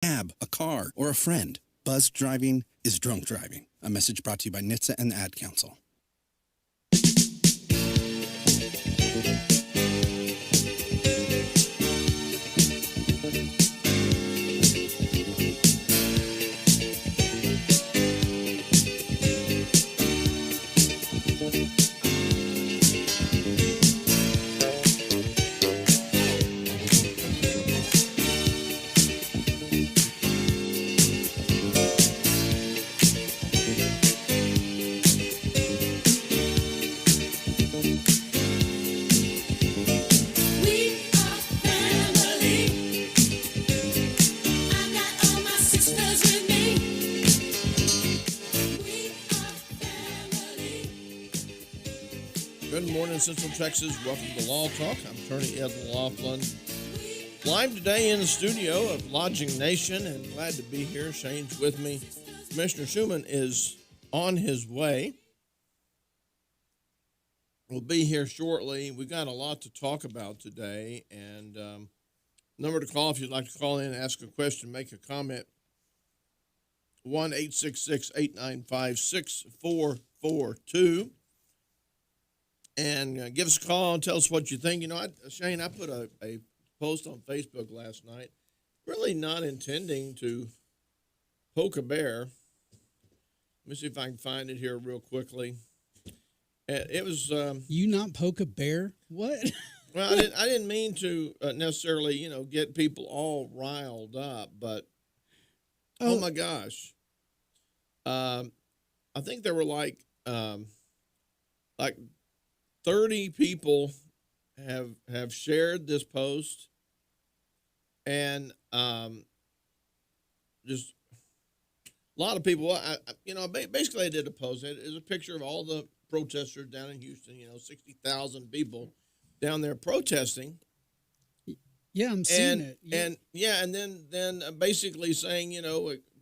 cab, a car, or a friend. Buzzed driving is drunk driving. A message brought to you by NHTSA and the Ad Council. Good morning, Central Texas. Welcome to Law Talk. I'm Attorney Ed Laughlin. Live today in the studio of Lodging Nation, and glad to be here. Shane's with me. Commissioner Schuman is on his way. We'll be here shortly. We've got a lot to talk about today, and number to call if you'd like to call in, ask a question, make a comment, 1-866-895-6442. And give us a call and tell us what you think. You know, Shane, I put a post on Facebook last night, really not intending to poke a bear. Let me see if I can find it here real quickly. It was you not poke a bear? What? Well, I didn't mean to necessarily, get people all riled up, but oh my gosh, I think there were like 30 people have shared this post, and just a lot of people. Basically, I did a post. It is a picture of all the protesters down in Houston. 60,000 people down there protesting. Yeah, I'm seeing it. Yeah. And then basically saying,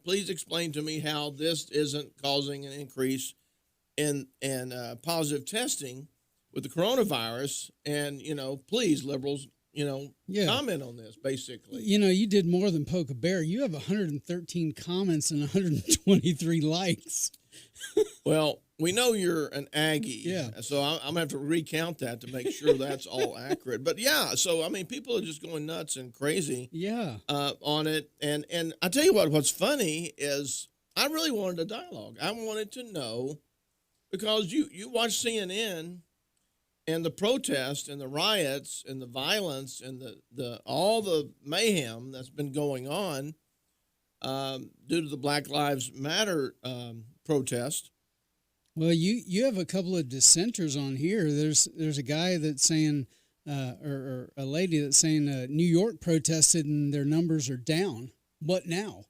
please explain to me how this isn't causing an increase in positive testing with the coronavirus, and, please, liberals, comment on this, basically. You did more than poke a bear. You have 113 comments and 123 likes. Well, we know you're an Aggie. Yeah. So I'm going to have to recount that to make sure that's all accurate. But, yeah, so, people are just going nuts and crazy on it. And I tell you what's funny is I really wanted a dialogue. I wanted to know, because you watch CNN, and the protest and the riots and the violence and the all the mayhem that's been going on due to the Black Lives Matter protest. Well, you have a couple of dissenters on here. There's a guy that's saying, or a lady that's saying New York protested and their numbers are down. What now?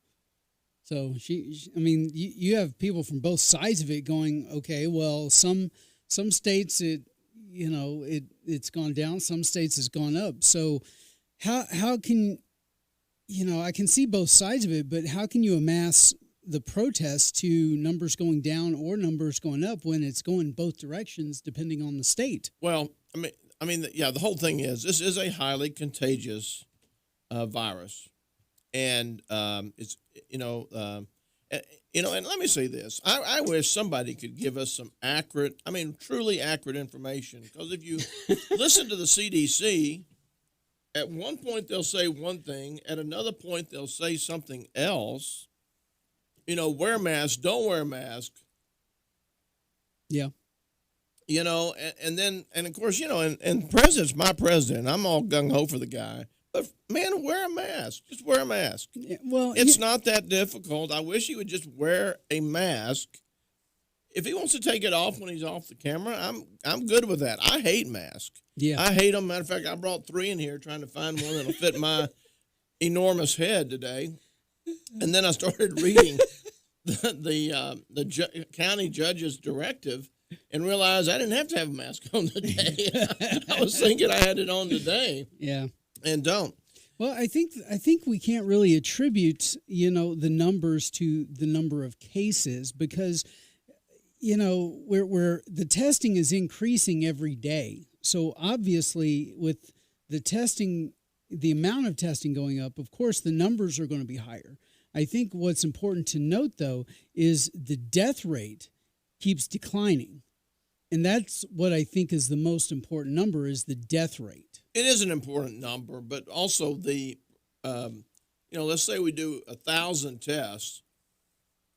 So you have people from both sides of it going, okay, well, some states it's gone down. Some states it's gone up. So how can, I can see both sides of it, but how can you amass the protests to numbers going down or numbers going up when it's going both directions depending on the state? Well, the whole thing is this is a highly contagious virus, and it's and let me say this. I wish somebody could give us some accurate, truly accurate information. Because if you listen to the CDC, at one point they'll say one thing, at another point they'll say something else. Wear a mask, don't wear a mask. Yeah. And of course, and president's my president. I'm all gung-ho for the guy. But, man, wear a mask. Just wear a mask. Well, it's not that difficult. I wish he would just wear a mask. If he wants to take it off when he's off the camera, I'm good with that. I hate masks. Yeah. I hate them. Matter of fact, I brought 3 in here trying to find one that'll fit my enormous head today. And then I started reading the county judge's directive and realized I didn't have to have a mask on today. I was thinking I had it on today. Yeah. And don't. Well, I think we can't really attribute, the numbers to the number of cases because, where the testing is increasing every day. So obviously with the testing the amount of testing going up, of course, the numbers are going to be higher. I think what's important to note, though, is the death rate keeps declining. And that's what I think is the most important number, is the death rate. It is an important number, but also the, let's say we do 1,000 tests.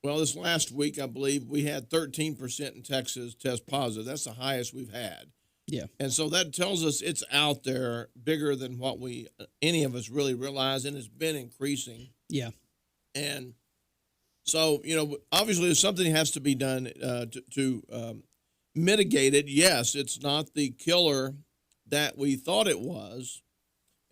Well, this last week, I believe we had 13% in Texas test positive. That's the highest we've had. Yeah. And so that tells us it's out there bigger than what any of us really realize, and it's been increasing. Yeah. And so, obviously something has to be done to mitigate it. Yes, it's not the killer that we thought it was.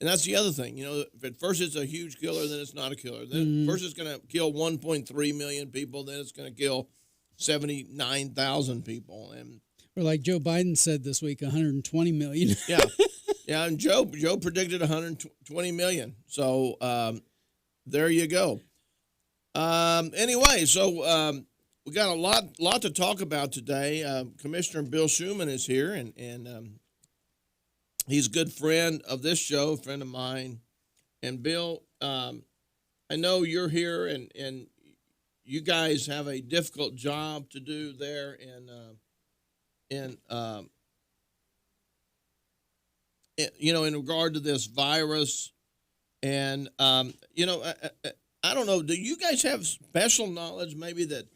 And that's the other thing. If at first it's a huge killer, then it's not a killer. Then first it's going to kill 1.3 million people, then it's going to kill 79,000 people. Or like Joe Biden said this week, 120 million. Yeah. Yeah, and Joe predicted 120 million. So there you go. Anyway, so we got a lot to talk about today. Commissioner Bill Schuman is here, and he's a good friend of this show, a friend of mine. And Bill, I know you're here, and you guys have a difficult job to do there in regard to this virus. And I don't know, do you guys have special knowledge maybe that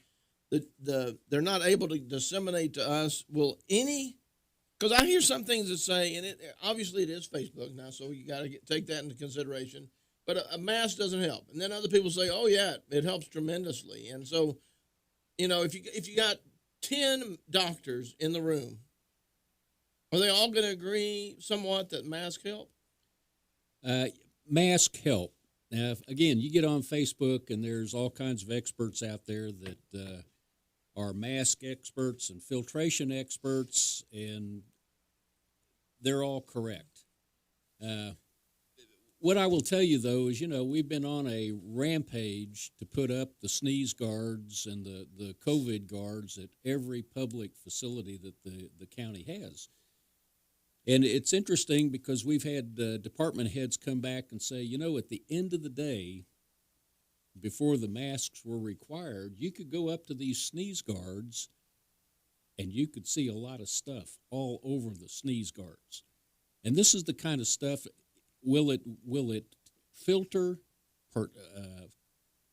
they're not able to disseminate to us? Because I hear some things that say, and obviously it is Facebook now, so you got to take that into consideration, but a mask doesn't help. And then other people say, oh yeah, it helps tremendously. And so, if you got 10 doctors in the room, are they all going to agree somewhat that masks help? Masks help. Now, again, you get on Facebook, and there's all kinds of experts out there that are mask experts and filtration experts, and they're all correct. What I will tell you, though, is, we've been on a rampage to put up the sneeze guards and the COVID guards at every public facility that the county has. And it's interesting because we've had department heads come back and say, at the end of the day, before the masks were required, you could go up to these sneeze guards and you could see a lot of stuff all over the sneeze guards. And this is the kind of stuff, will it filter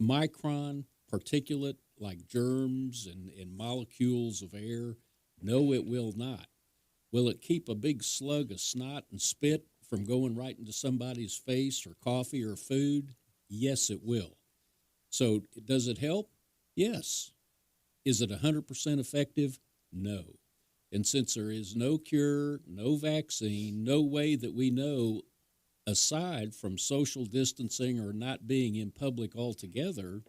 micron particulate like germs and molecules of air? No, it will not. Will it keep a big slug of snot and spit from going right into somebody's face or coffee or food? Yes, it will. So does it help? Yes. Is it 100% effective? No. And since there is no cure, no vaccine, no way that we know, aside from social distancing or not being in public altogether,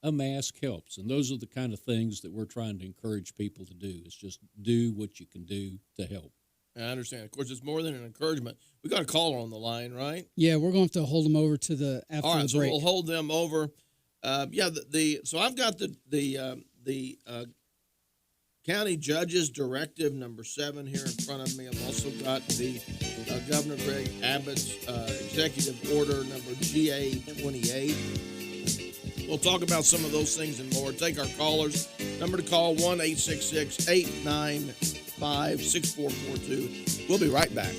a mask helps. And those are the kind of things that we're trying to encourage people to do, is just do what you can do to help. I understand. Of course, it's more than an encouragement. We got a caller on the line, right? Yeah, we're going to have to hold them over to the after All right, the so break. we'll hold them over. So I've got the county judge's directive number 7 here in front of me. I've also got the Governor Greg Abbott's executive order number GA-28. We'll talk about some of those things and more. Take our callers. Number to call, 1-866-895-6442. We'll be right back.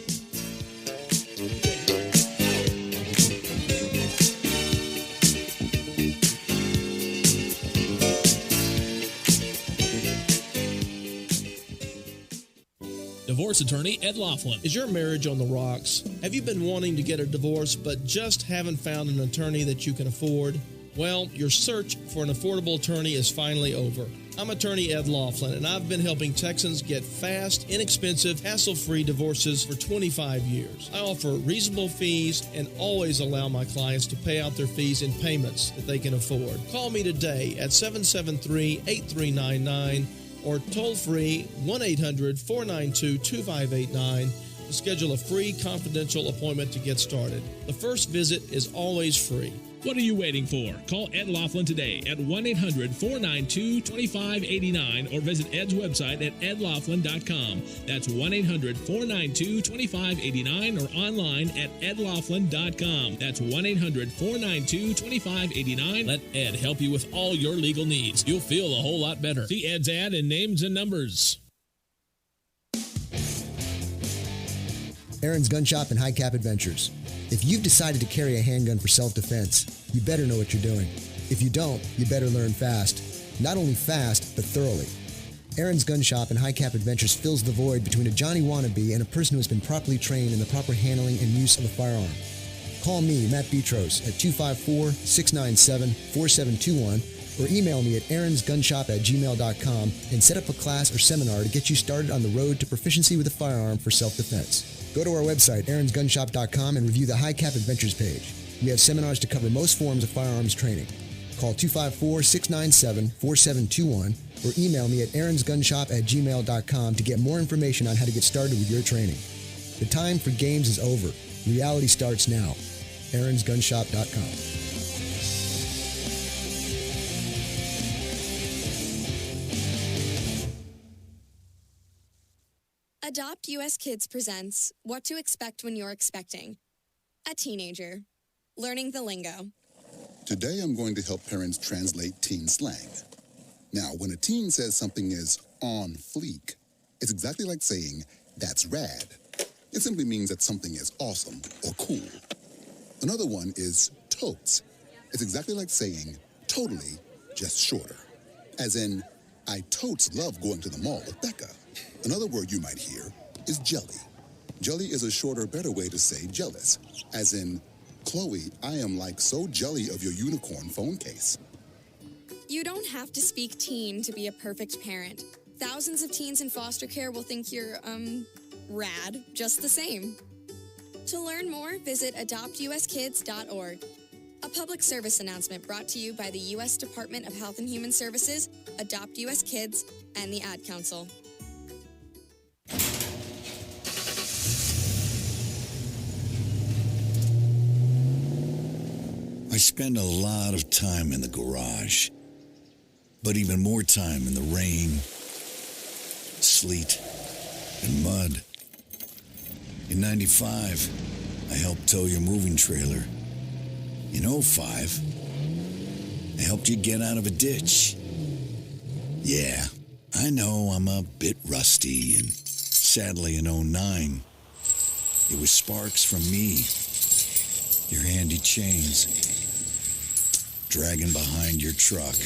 Divorce attorney Ed Laughlin. Is your marriage on the rocks? Have you been wanting to get a divorce but just haven't found an attorney that you can afford? Well, your search for an affordable attorney is finally over. I'm attorney Ed Laughlin, and I've been helping Texans get fast, inexpensive, hassle-free divorces for 25 years. I offer reasonable fees and always allow my clients to pay out their fees in payments that they can afford. Call me today at 773-8399 or toll-free 1-800-492-2589 to schedule a free confidential appointment to get started. The first visit is always free. What are you waiting for? Call Ed Laughlin today at 1-800-492-2589 or visit Ed's website at edlaughlin.com. That's 1-800-492-2589 or online at edlaughlin.com. That's 1-800-492-2589. Let Ed help you with all your legal needs. You'll feel a whole lot better. See Ed's ad in Names and Numbers. Aaron's Gun Shop and High Cap Adventures. If you've decided to carry a handgun for self-defense, you better know what you're doing. If you don't, you better learn fast. Not only fast, but thoroughly. Aaron's Gun Shop and High Cap Adventures fills the void between a Johnny wannabe and a person who has been properly trained in the proper handling and use of a firearm. Call me, Matt Betros, at 254-697-4721 or email me at aaronsgunshop@gmail.com and set up a class or seminar to get you started on the road to proficiency with a firearm for self-defense. Go to our website, aaronsgunshop.com, and review the High Cap Adventures page. We have seminars to cover most forms of firearms training. Call 254-697-4721 or email me at aaronsgunshop@gmail.com to get more information on how to get started with your training. The time for games is over. Reality starts now. aaronsgunshop.com. Adopt US Kids presents What to Expect When You're Expecting. A teenager. Learning the lingo. Today I'm going to help parents translate teen slang. Now, when a teen says something is on fleek, it's exactly like saying, that's rad. It simply means that something is awesome or cool. Another one is totes. It's exactly like saying, totally, just shorter. As in, I totes love going to the mall with Becca. Another word you might hear is jelly. Jelly is a shorter, better way to say jealous. As in, Chloe, I am like so jelly of your unicorn phone case. You don't have to speak teen to be a perfect parent. Thousands of teens in foster care will think you're, rad just the same. To learn more, visit adoptuskids.org. A public service announcement brought to you by the U.S. Department of Health and Human Services, Adopt U.S. Kids, and the Ad Council. I spend a lot of time in the garage, but even more time in the rain, sleet, and mud. In 95, I helped tow your moving trailer. In 05, I helped you get out of a ditch. Yeah, I know I'm a bit rusty, and sadly in 09, it was sparks from me, your handy chains, dragging behind your truck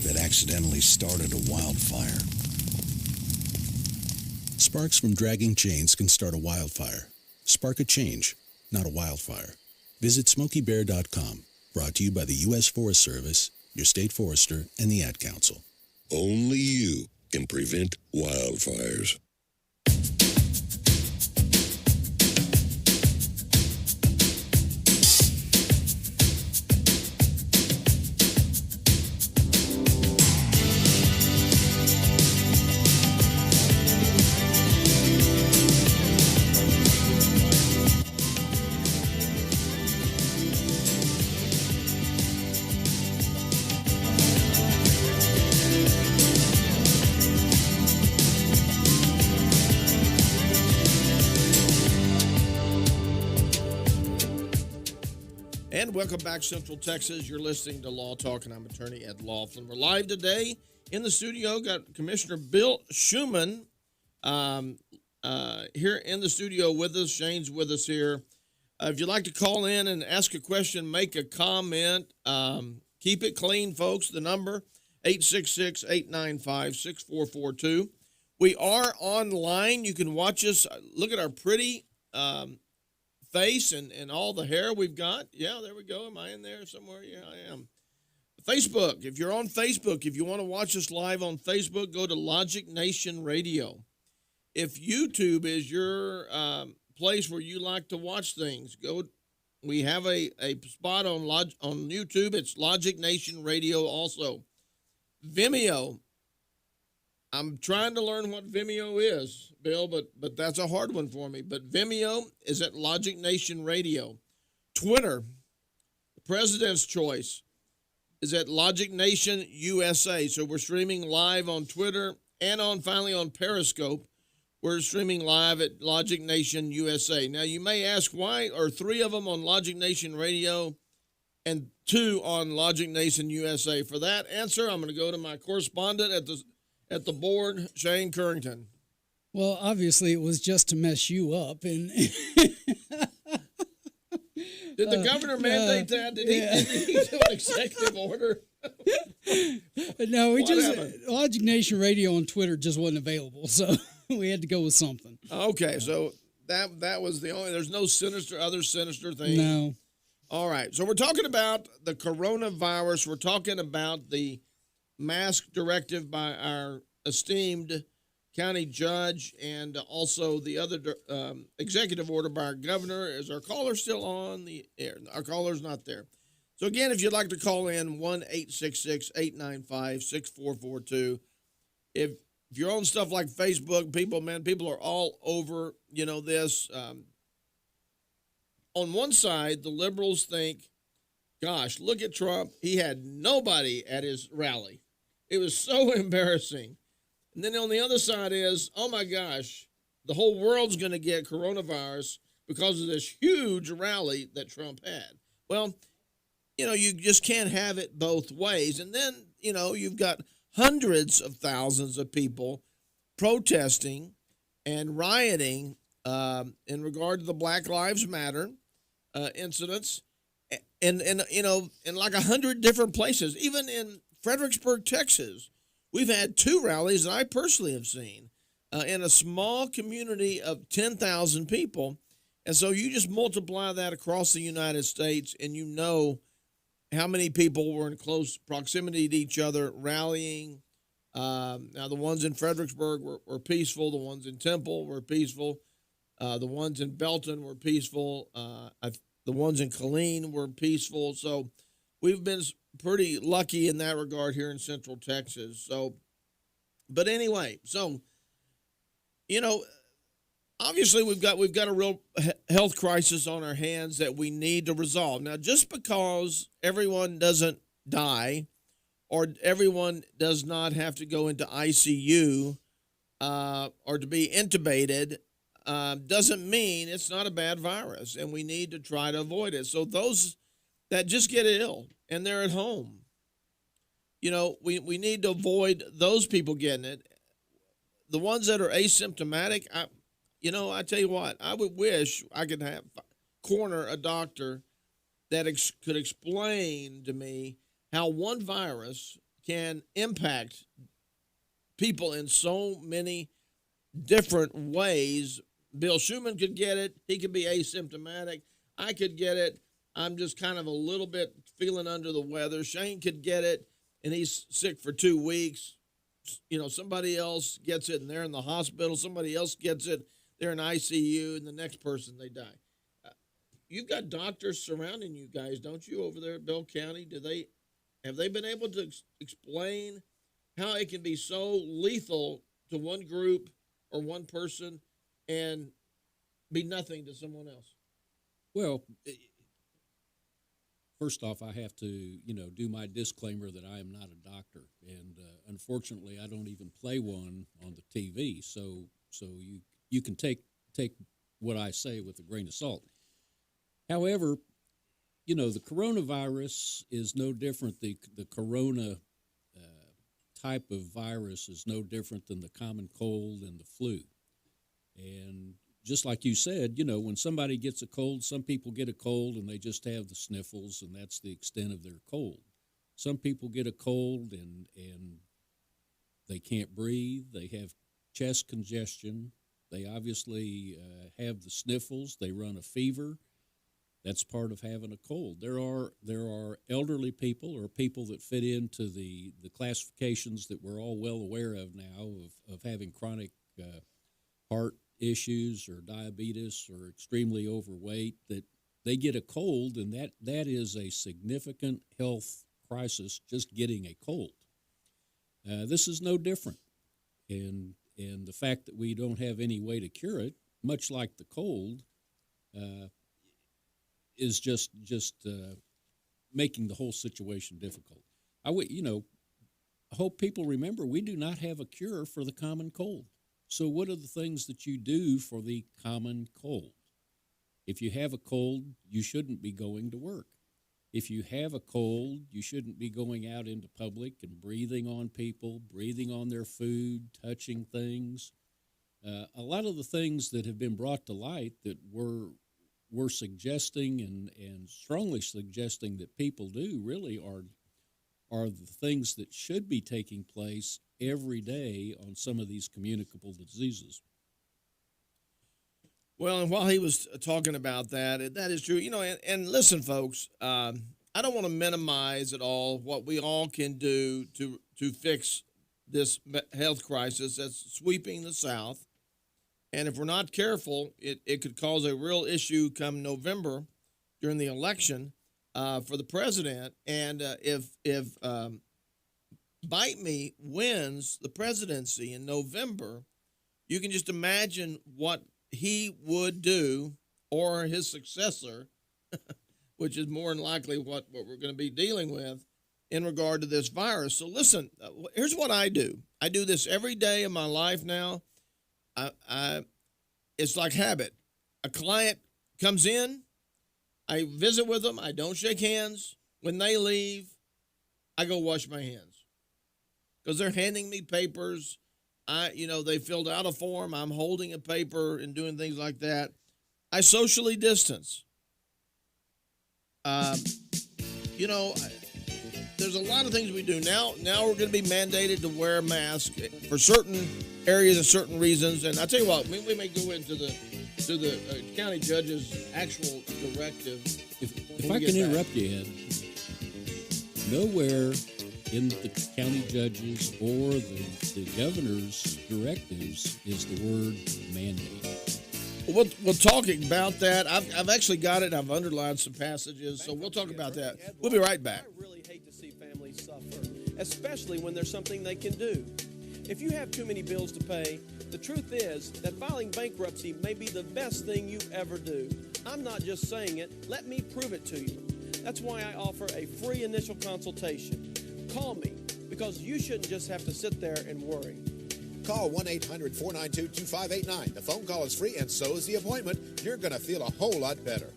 that accidentally started a wildfire. Sparks from dragging chains can start a wildfire. Spark a change, not a wildfire. Visit SmokeyBear.com. Brought to you by the U.S. Forest Service, your state forester, and the Ad Council. Only you can prevent wildfires. And welcome back, Central Texas. You're listening to Law Talk, and I'm attorney Ed Laughlin. We're live today in the studio. Got Commissioner Bill Schuman here in the studio with us. Shane's with us here. If you'd like to call in and ask a question, make a comment, keep it clean, folks. The number, 866-895-6442. We are online. You can watch us. Look at our pretty face and all the hair we've got. Yeah, there we go. Am I in there somewhere? Yeah, I am. Facebook. If you're on Facebook, if you want to watch us live on Facebook, go to Logic Nation Radio. If YouTube is your place where you like to watch things, we have a spot on YouTube. It's Logic Nation Radio also. Vimeo. I'm trying to learn what Vimeo is, Bill, but that's a hard one for me. But Vimeo is at Logic Nation Radio. Twitter. President's Choice is at Logic Nation USA. So we're streaming live on Twitter and finally on Periscope. We're streaming live at Logic Nation USA. Now, you may ask, why are 3 of them on Logic Nation Radio and 2 on Logic Nation USA? For that answer, I'm going to go to my correspondent at the board, Shane Currington. Well, obviously, it was just to mess you up. And did the governor mandate that? Did he do an executive order? No, Logic Nation Radio on Twitter just wasn't available, so we had to go with something. Okay, so that was the only. There's no other sinister thing. No. All right, so we're talking about the coronavirus. We're talking about the mask directive by our esteemed county judge, and also the other executive order by our governor. Is our caller still on the air? Our caller's not there. So, again, if you'd like to call in, 1-866-895-6442. If you're on stuff like Facebook, people are all over, this. On one side, the liberals think, gosh, look at Trump. He had nobody at his rally. It was so embarrassing. And then on the other side is, oh, my gosh, the whole world's going to get coronavirus because of this huge rally that Trump had. Well, you just can't have it both ways. And then, you've got hundreds of thousands of people protesting and rioting in regard to the Black Lives Matter incidents and in like 100 different places. Even in Fredericksburg, Texas, we've had 2 rallies that I personally have seen in a small community of 10,000 people. And so you just multiply that across the United States, and you know how many people were in close proximity to each other rallying. Now, the ones in Fredericksburg were peaceful. The ones in Temple were peaceful. The ones in Belton were peaceful. The ones in Killeen were peaceful. So we've been pretty lucky in that regard here in Central Texas. So, but anyway, so, obviously we've got a real health crisis on our hands that we need to resolve. Now, just because everyone doesn't die or everyone does not have to go into ICU or to be intubated doesn't mean it's not a bad virus, and we need to try to avoid it. So those that just get ill and they're at home, we need to avoid those people getting it. The ones that are asymptomatic, I tell you what, I would wish I could corner a doctor that could explain to me how one virus can impact people in so many different ways. Bill Schuman could get it. He could be asymptomatic. I could get it. I'm just kind of a little bit feeling under the weather. Shane could get it, and he's sick for 2 weeks. Somebody else gets it, and they're in the hospital. Somebody else gets it. They're in ICU, and the next person, they die. You've got doctors surrounding you guys, don't you, over there at Bell County? Have they been able to explain how it can be so lethal to one group or one person and be nothing to someone else? Well, first off, I have to, do my disclaimer that I am not a doctor, and unfortunately, I don't even play one on the TV. So you can take what I say with a grain of salt. However, the coronavirus is no different. The corona type of virus is no different than the common cold and the flu. And just like you said, when somebody gets a cold, some people get a cold and they just have the sniffles, and that's the extent of their cold. Some people get a cold and they can't breathe. They have chest congestion. They obviously have the sniffles. They run a fever. That's part of having a cold. There are elderly people or people that fit into the classifications that we're all well aware of now of having chronic heart issues or diabetes or extremely overweight, that they get a cold, and that is a significant health crisis, just getting a cold. This is no different. And the fact that we don't have any way to cure it, much like the cold, is just making the whole situation difficult. I hope people remember we do not have a cure for the common cold. So what are the things that you do for the common cold? If you have a cold, you shouldn't be going to work. If you have a cold, you shouldn't be going out into public and breathing on people, breathing on their food, touching things. A lot of the things that have been brought to light that we're suggesting and strongly suggesting that people do really are the things that should be taking place every day on some of these communicable diseases. Well, and while he was talking about that is true. And listen, folks, I don't want to minimize at all what we all can do to fix this health crisis that's sweeping the South. And if we're not careful, it could cause a real issue come November during the election for the president. And if Bite Me wins the presidency in November, you can just imagine what he would do, or his successor, which is more than likely what we're going to be dealing with in regard to this virus. So listen, here's what I do. I do this every day of my life now. It's like habit. A client comes in, I visit with them, I don't shake hands. When they leave, I go wash my hands because they're handing me papers. They filled out a form. I'm holding a paper and doing things like that. I socially distance. There's a lot of things we do now. Now we're going to be mandated to wear a mask for certain areas and certain reasons. And I tell you what, we may go into the county judge's actual directive. If I can interrupt you, Ed, nowhere in the county judges or the governor's directives is the word mandate. We'll talk about that. I've actually got it. I've underlined some passages, so we'll talk about that. We'll be right back. I really hate to see families suffer, especially when there's something they can do. If you have too many bills to pay, the truth is that filing bankruptcy may be the best thing you ever do. I'm not just saying it. Let me prove it to you. That's why I offer a free initial consultation. Call me, because you shouldn't just have to sit there and worry. Call 1-800-492-2589. The phone call is free, and so is the appointment. You're going to feel a whole lot better.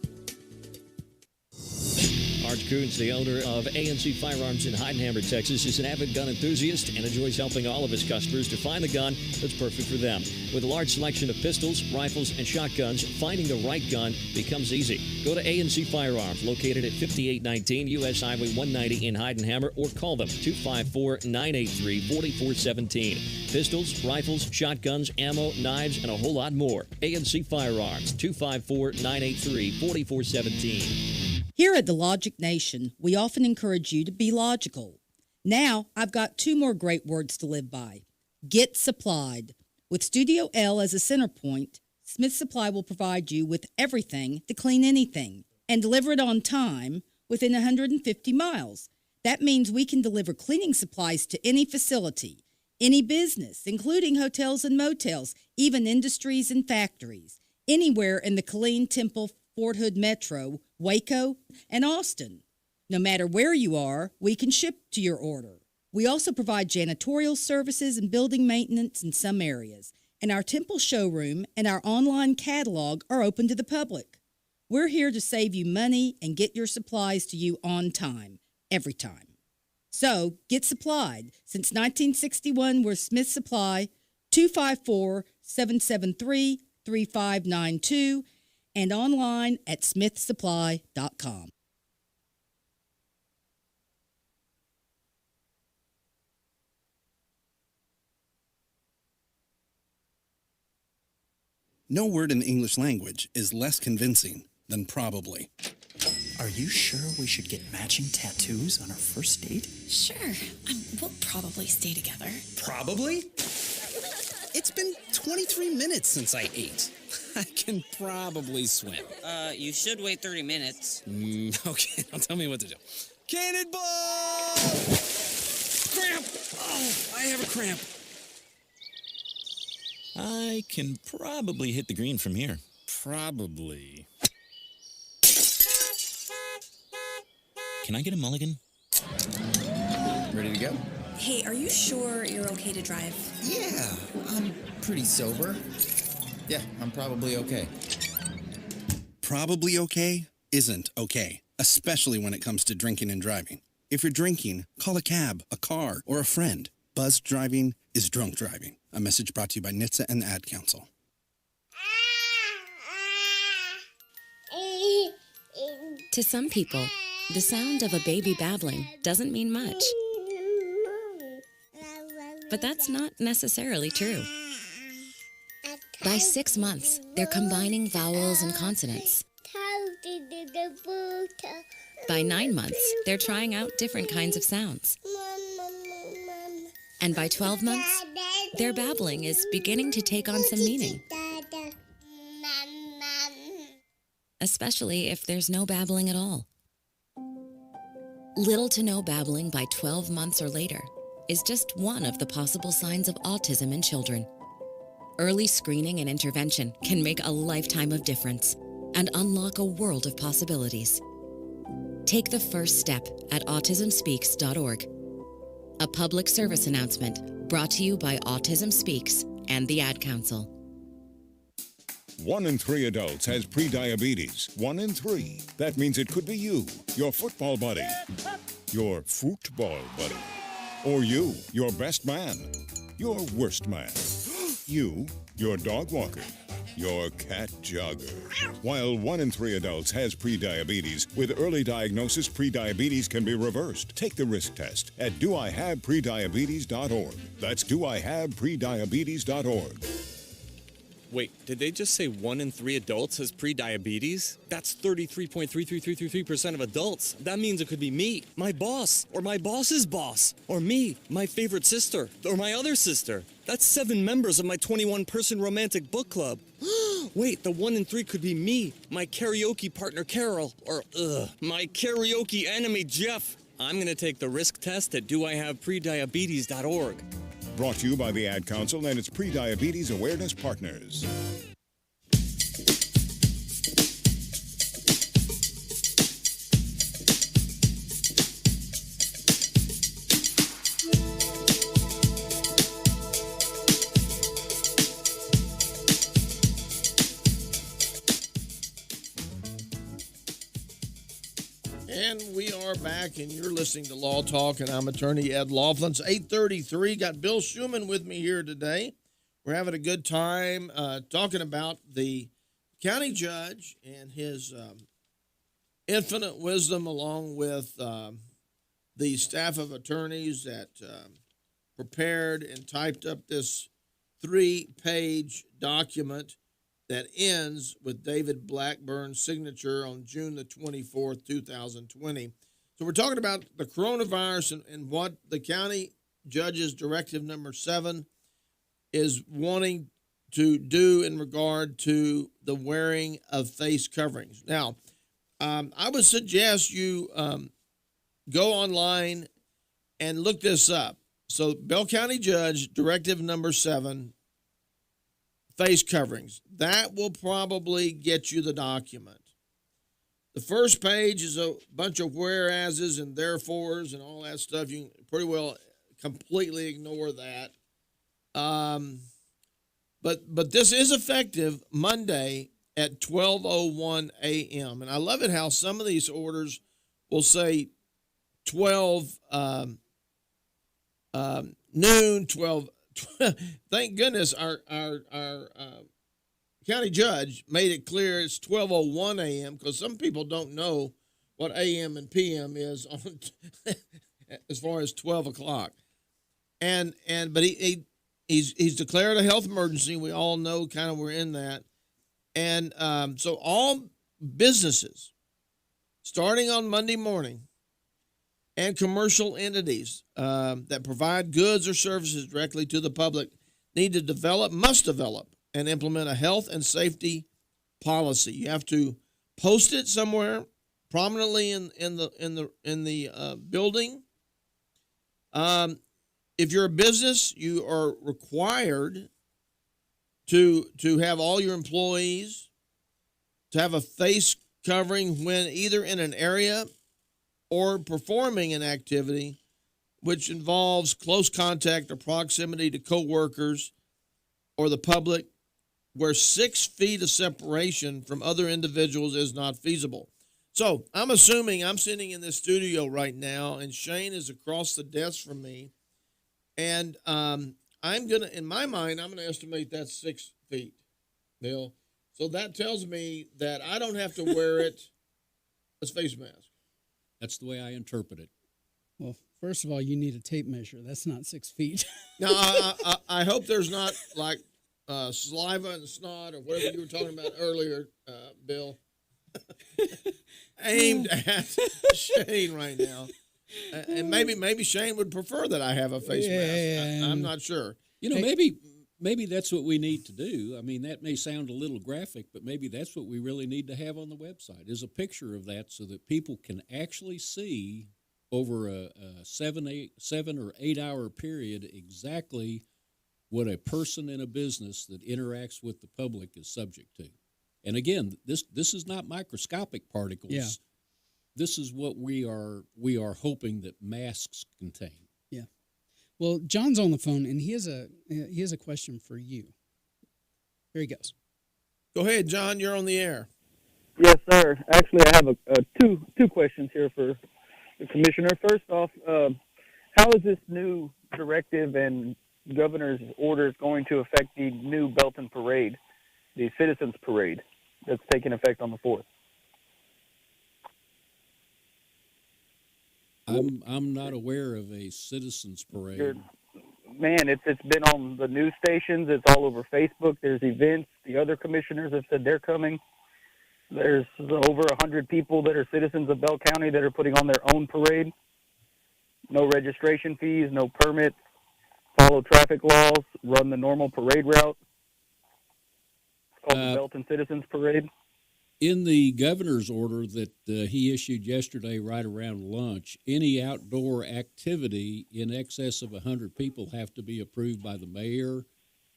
Art Coons, the owner of A&C Firearms in Heidenhammer, Texas, is an avid gun enthusiast and enjoys helping all of his customers to find the gun that's perfect for them. With a large selection of pistols, rifles, and shotguns, finding the right gun becomes easy. Go to A&C Firearms, located at 5819 U.S. Highway 190 in Heidenhammer, or call them 254-983-4417. Pistols, rifles, shotguns, ammo, knives, and a whole lot more. A&C Firearms, 254-983-4417. Here at the Logic Nation, we often encourage you to be logical. Now, I've got two more great words to live by. Get supplied. With Studio L as a center point, Smith Supply will provide you with everything to clean anything and deliver it on time within 150 miles. That means we can deliver cleaning supplies to any facility, any business, including hotels and motels, even industries and factories, anywhere in the Killeen, Temple, Fort Hood Metro, Waco, and Austin. No matter where you are, we can ship to your order. We also provide janitorial services and building maintenance in some areas, and our Temple showroom and our online catalog are open to the public. We're here to save you money and get your supplies to you on time, every time. So, get supplied. Since 1961, we're Smith Supply, 254-773-3592, and online at smithsupply.com. No word in the English language is less convincing than probably. Are you sure we should get matching tattoos on our first date? Sure. We'll probably stay together. Probably? It's been 23 minutes since I ate. I can probably swim. You should wait 30 minutes. Okay, now tell me what to do. Cannonball! Cramp! Oh, I have a cramp. I can probably hit the green from here. Probably. Can I get a mulligan? Ready to go? Hey, are you sure you're okay to drive? Yeah, I'm pretty sober. Yeah, I'm probably okay. Probably okay isn't okay, especially when it comes to drinking and driving. If you're drinking, call a cab, a car, or a friend. Buzzed driving is drunk driving. A message brought to you by NHTSA and the Ad Council. To some people, the sound of a baby babbling doesn't mean much. But that's not necessarily true. By 6 months, they're combining vowels and consonants. By 9 months, they're trying out different kinds of sounds. And by 12 months, their babbling is beginning to take on some meaning. Especially if there's no babbling at all. Little to no babbling by 12 months or later is just one of the possible signs of autism in children. Early screening and intervention can make a lifetime of difference and unlock a world of possibilities. Take the first step at autismspeaks.org. A public service announcement brought to you by Autism Speaks and the Ad Council. 1 in 3 adults has prediabetes. 1 in 3. That means it could be you, your football buddy, your football buddy, or you, your best man, your worst man, you, your dog walker, your cat jogger. While 1 in 3 adults has prediabetes, with early diagnosis, prediabetes can be reversed. Take the risk test at doihaveprediabetes.org. That's doihaveprediabetes.org. Wait, did they just say 1 in 3 adults has prediabetes? That's 33.33333% of adults. That means it could be me, my boss, or my boss's boss, or me, my favorite sister, or my other sister. That's 7 members of my 21-person romantic book club. Wait, the 1 in 3 could be me, my karaoke partner Carol, or my karaoke enemy Jeff. I'm going to take the risk test at doihaveprediabetes.org. Brought to you by the Ad Council and its Prediabetes Awareness Partners. And we are back, and you're listening to Law Talk, and I'm attorney Ed Laughlin. It's 8:33. Got Bill Schuman with me here today. We're having a good time talking about the county judge and his infinite wisdom, along with the staff of attorneys that prepared and typed up this 3-page document that ends with David Blackburn's signature on June the 24th, 2020. So we're talking about the coronavirus and what the county judge's directive number 7 is wanting to do in regard to the wearing of face coverings. Now, I would suggest you go online and look this up. So Bell County Judge directive number 7, face coverings. That will probably get you the document. The first page is a bunch of whereases and therefores and all that stuff. You can pretty well completely ignore that. But this is effective Monday at 12:01 a.m. And I love it how some of these orders will say 12 noon, 12. Thank goodness our county judge made it clear it's 12:01 a.m. because some people don't know what a.m. and p.m. is on as far as 12 o'clock. But he's declared a health emergency. We all know kind of we're in that. And so all businesses starting on Monday morning and commercial entities that provide goods or services directly to the public must develop and implement a health and safety policy. You have to post it somewhere prominently in the building. If you're a business, you are required to have all your employees to have a face covering when either in an area or performing an activity which involves close contact or proximity to coworkers or the public where 6 feet of separation from other individuals is not feasible. So I'm assuming I'm sitting in this studio right now and Shane is across the desk from me. And in my mind, I'm going to estimate that's 6 feet, Bill. So that tells me that I don't have to wear it as face mask. That's the way I interpret it. Well, first of all, you need a tape measure. That's not 6 feet. Now, I hope there's not like saliva and snot or whatever you were talking about earlier, Bill, aimed at Shane right now. And maybe Shane would prefer that I have a face mask. I'm not sure. You know, maybe that's what we need to do. I mean, that may sound a little graphic, but maybe that's what we really need to have on the website is a picture of that so that people can actually see over a 7 or 8 hour period exactly what a person in a business that interacts with the public is subject to. And again, this is not microscopic particles. Yeah. This is what we are hoping that masks contain. Yeah. Well, John's on the phone, and he has a question for you. Here he goes. Go ahead, John. You're on the air. Yes, sir. Actually, I have two questions here for the commissioner. First off, how is this new directive and governor's orders going to affect the new Belton Parade, the Citizens Parade that's taking effect on the 4th? I'm not aware of a citizens parade. Man, it's been on the news stations. It's all over Facebook. There's events. The other commissioners have said they're coming. There's over 100 people that are citizens of Bell County that are putting on their own parade. No registration fees, no permits. Follow traffic laws. Run the normal parade route. It's called the Belton Citizens Parade. In the governor's order that he issued yesterday right around lunch, any outdoor activity in excess of 100 people have to be approved by the mayor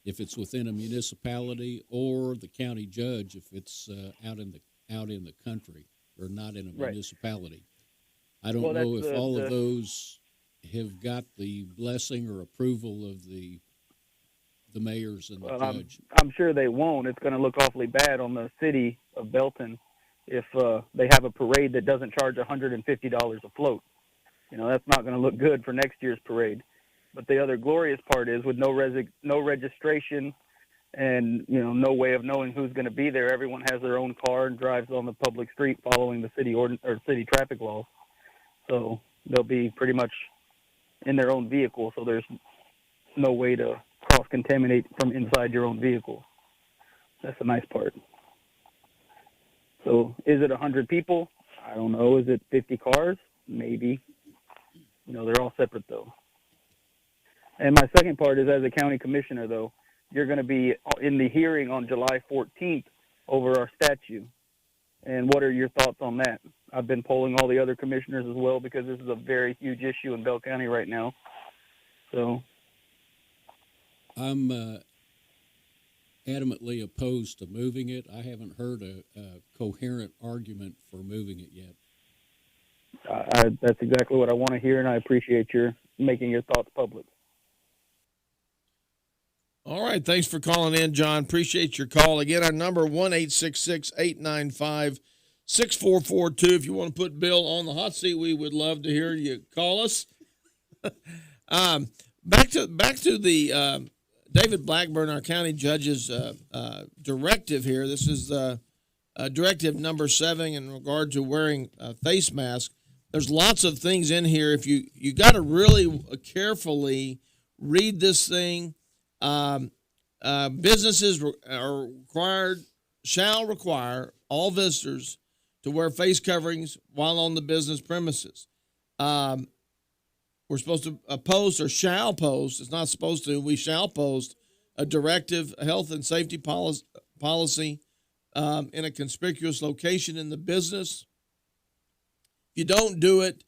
if it's within a municipality or the county judge if it's out in the country or not in a municipality. I don't know if all of those have got the blessing or approval of the mayors and the judge. I'm sure they won't. It's going to look awfully bad on the city of Belton if they have a parade that doesn't charge $150 a float. You know, that's not going to look good for next year's parade. But the other glorious part is with no registration and, you know, no way of knowing who's going to be there. Everyone has their own car and drives on the public street following the city traffic laws. So they'll be pretty much in their own vehicle. So there's no way to cross-contaminate from inside your own vehicle. That's the nice part. So is it 100 people? I don't know. Is it 50 cars? Maybe. You know, they're all separate, though. And my second part is, as a county commissioner, though, you're going to be in the hearing on July 14th over our statue. And what are your thoughts on that? I've been polling all the other commissioners as well because this is a very huge issue in Bell County right now. So I'm adamantly opposed to moving it. I haven't heard a coherent argument for moving it yet. That's exactly what I want to hear, and I appreciate your making your thoughts public. All right. Thanks for calling in, John. Appreciate your call. Again, our number, 1-866-895-6442. If you want to put Bill on the hot seat, we would love to hear you call us. Back to the David Blackburn, our county judge's directive here. This is directive number 7 in regard to wearing a face mask. There's lots of things in here. If you got to really carefully read this thing. Businesses shall require all visitors to wear face coverings while on the business premises. We're supposed to post or shall post. It's not supposed to. We shall post a directive, a health and safety policy in a conspicuous location in the business. If you don't do it,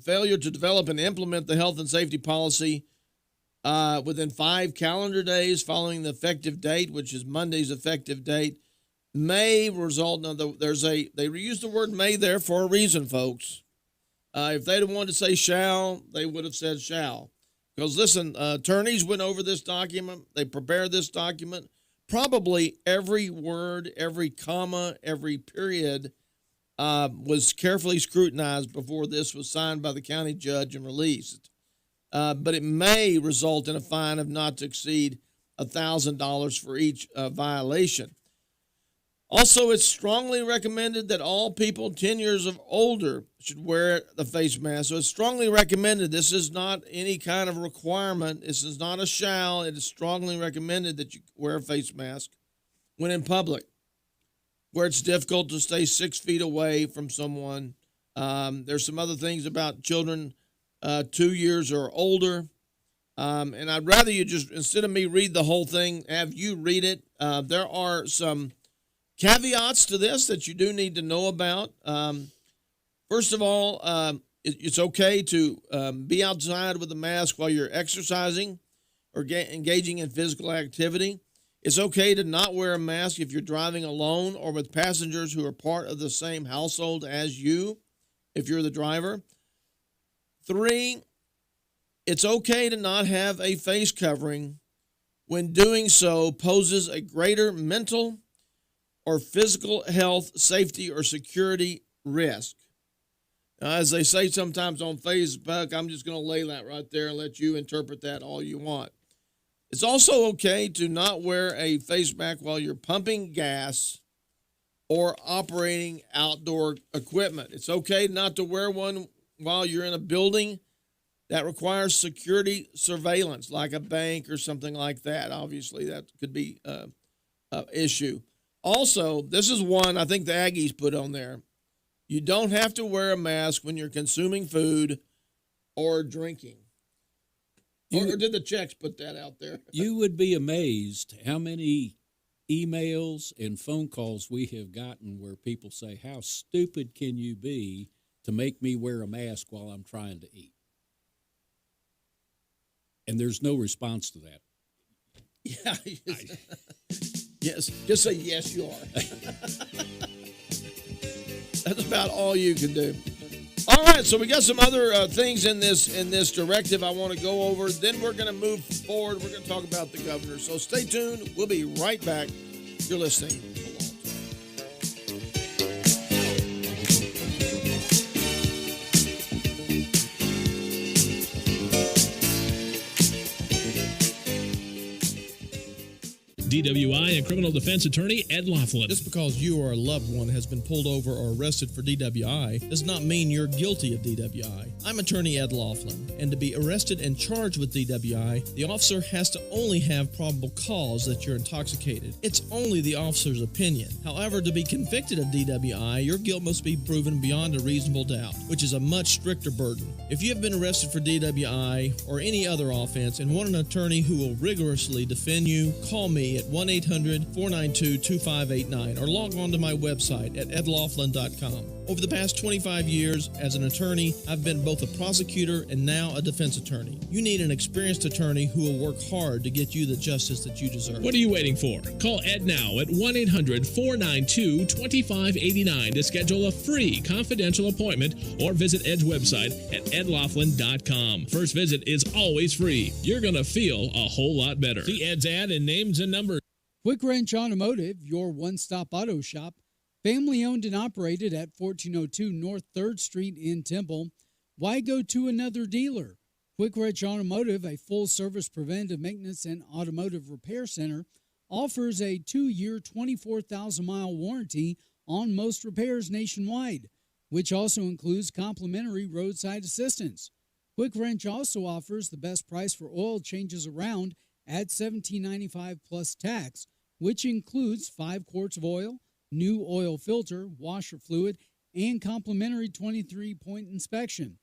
failure to develop and implement the health and safety policy within 5 calendar days following the effective date, which is Monday's effective date, may result. Now, they reused the word may there for a reason, folks. If they'd wanted to say shall, they would have said shall. Because listen, attorneys went over this document. They prepared this document. Probably every word, every comma, every period was carefully scrutinized before this was signed by the county judge and released. But it may result in a fine of not to exceed $1,000 for each violation. Also, it's strongly recommended that all people 10 years of older should wear the face mask. So it's strongly recommended. This is not any kind of requirement. This is not a shall. It is strongly recommended that you wear a face mask when in public, where it's difficult to stay 6 feet away from someone. There's some other things about children 2 years or older. And I'd rather you just, instead of me read the whole thing, have you read it. There are some caveats to this that you do need to know about. First of all, it's okay to be outside with a mask while you're exercising or engaging in physical activity. It's okay to not wear a mask if you're driving alone or with passengers who are part of the same household as you, if you're the driver. 3, it's okay to not have a face covering when doing so poses a greater mental or physical health, safety, or security risk. Now, as they say sometimes on Facebook, I'm just going to lay that right there and let you interpret that all you want. It's also okay to not wear a face mask while you're pumping gas or operating outdoor equipment. It's okay not to wear one while you're in a building that requires security surveillance, like a bank or something like that. Obviously, that could be an issue. Also, this is one I think the Aggies put on there. You don't have to wear a mask when you're consuming food or drinking. Or did the Czechs put that out there? You would be amazed how many emails and phone calls we have gotten where people say, how stupid can you be to make me wear a mask while I'm trying to eat? And there's no response to that. Yeah. Yes, just say yes, you are. That's about all you can do. All right, so we got some other things in this directive I want to go over. Then we're going to move forward. We're going to talk about the governor. So stay tuned. We'll be right back. You're listening. DWI and criminal defense attorney Ed Laughlin. Just because you or a loved one has been pulled over or arrested for DWI does not mean you're guilty of DWI. I'm attorney Ed Laughlin, and to be arrested and charged with DWI, the officer has to only have probable cause that you're intoxicated. It's only the officer's opinion. However, to be convicted of DWI, your guilt must be proven beyond a reasonable doubt, which is a much stricter burden. If you have been arrested for DWI or any other offense and want an attorney who will rigorously defend you, call me at 1-800-492-2589 or log on to my website at edlaughlin.com. Over the past 25 years as an attorney, I've been both a prosecutor and now a defense attorney. You need an experienced attorney who will work hard to get you the justice that you deserve. What are you waiting for? Call Ed now at 1-800-492-2589 to schedule a free confidential appointment or visit Ed's website at edlaughlin.com. First visit is always free. You're going to feel a whole lot better. See Ed's ad and names and numbers. Quick Wrench Automotive, your one-stop auto shop, family owned and operated at 1402 North 3rd Street in Temple. Why go to another dealer? Quick Wrench Automotive, a full-service preventive maintenance and automotive repair center, offers a 2-year, 24,000-mile warranty on most repairs nationwide, which also includes complimentary roadside assistance. Quick Wrench also offers the best price for oil changes around at $17.95 plus tax, which includes 5 quarts of oil, new oil filter, washer fluid, and complimentary 23-point inspection.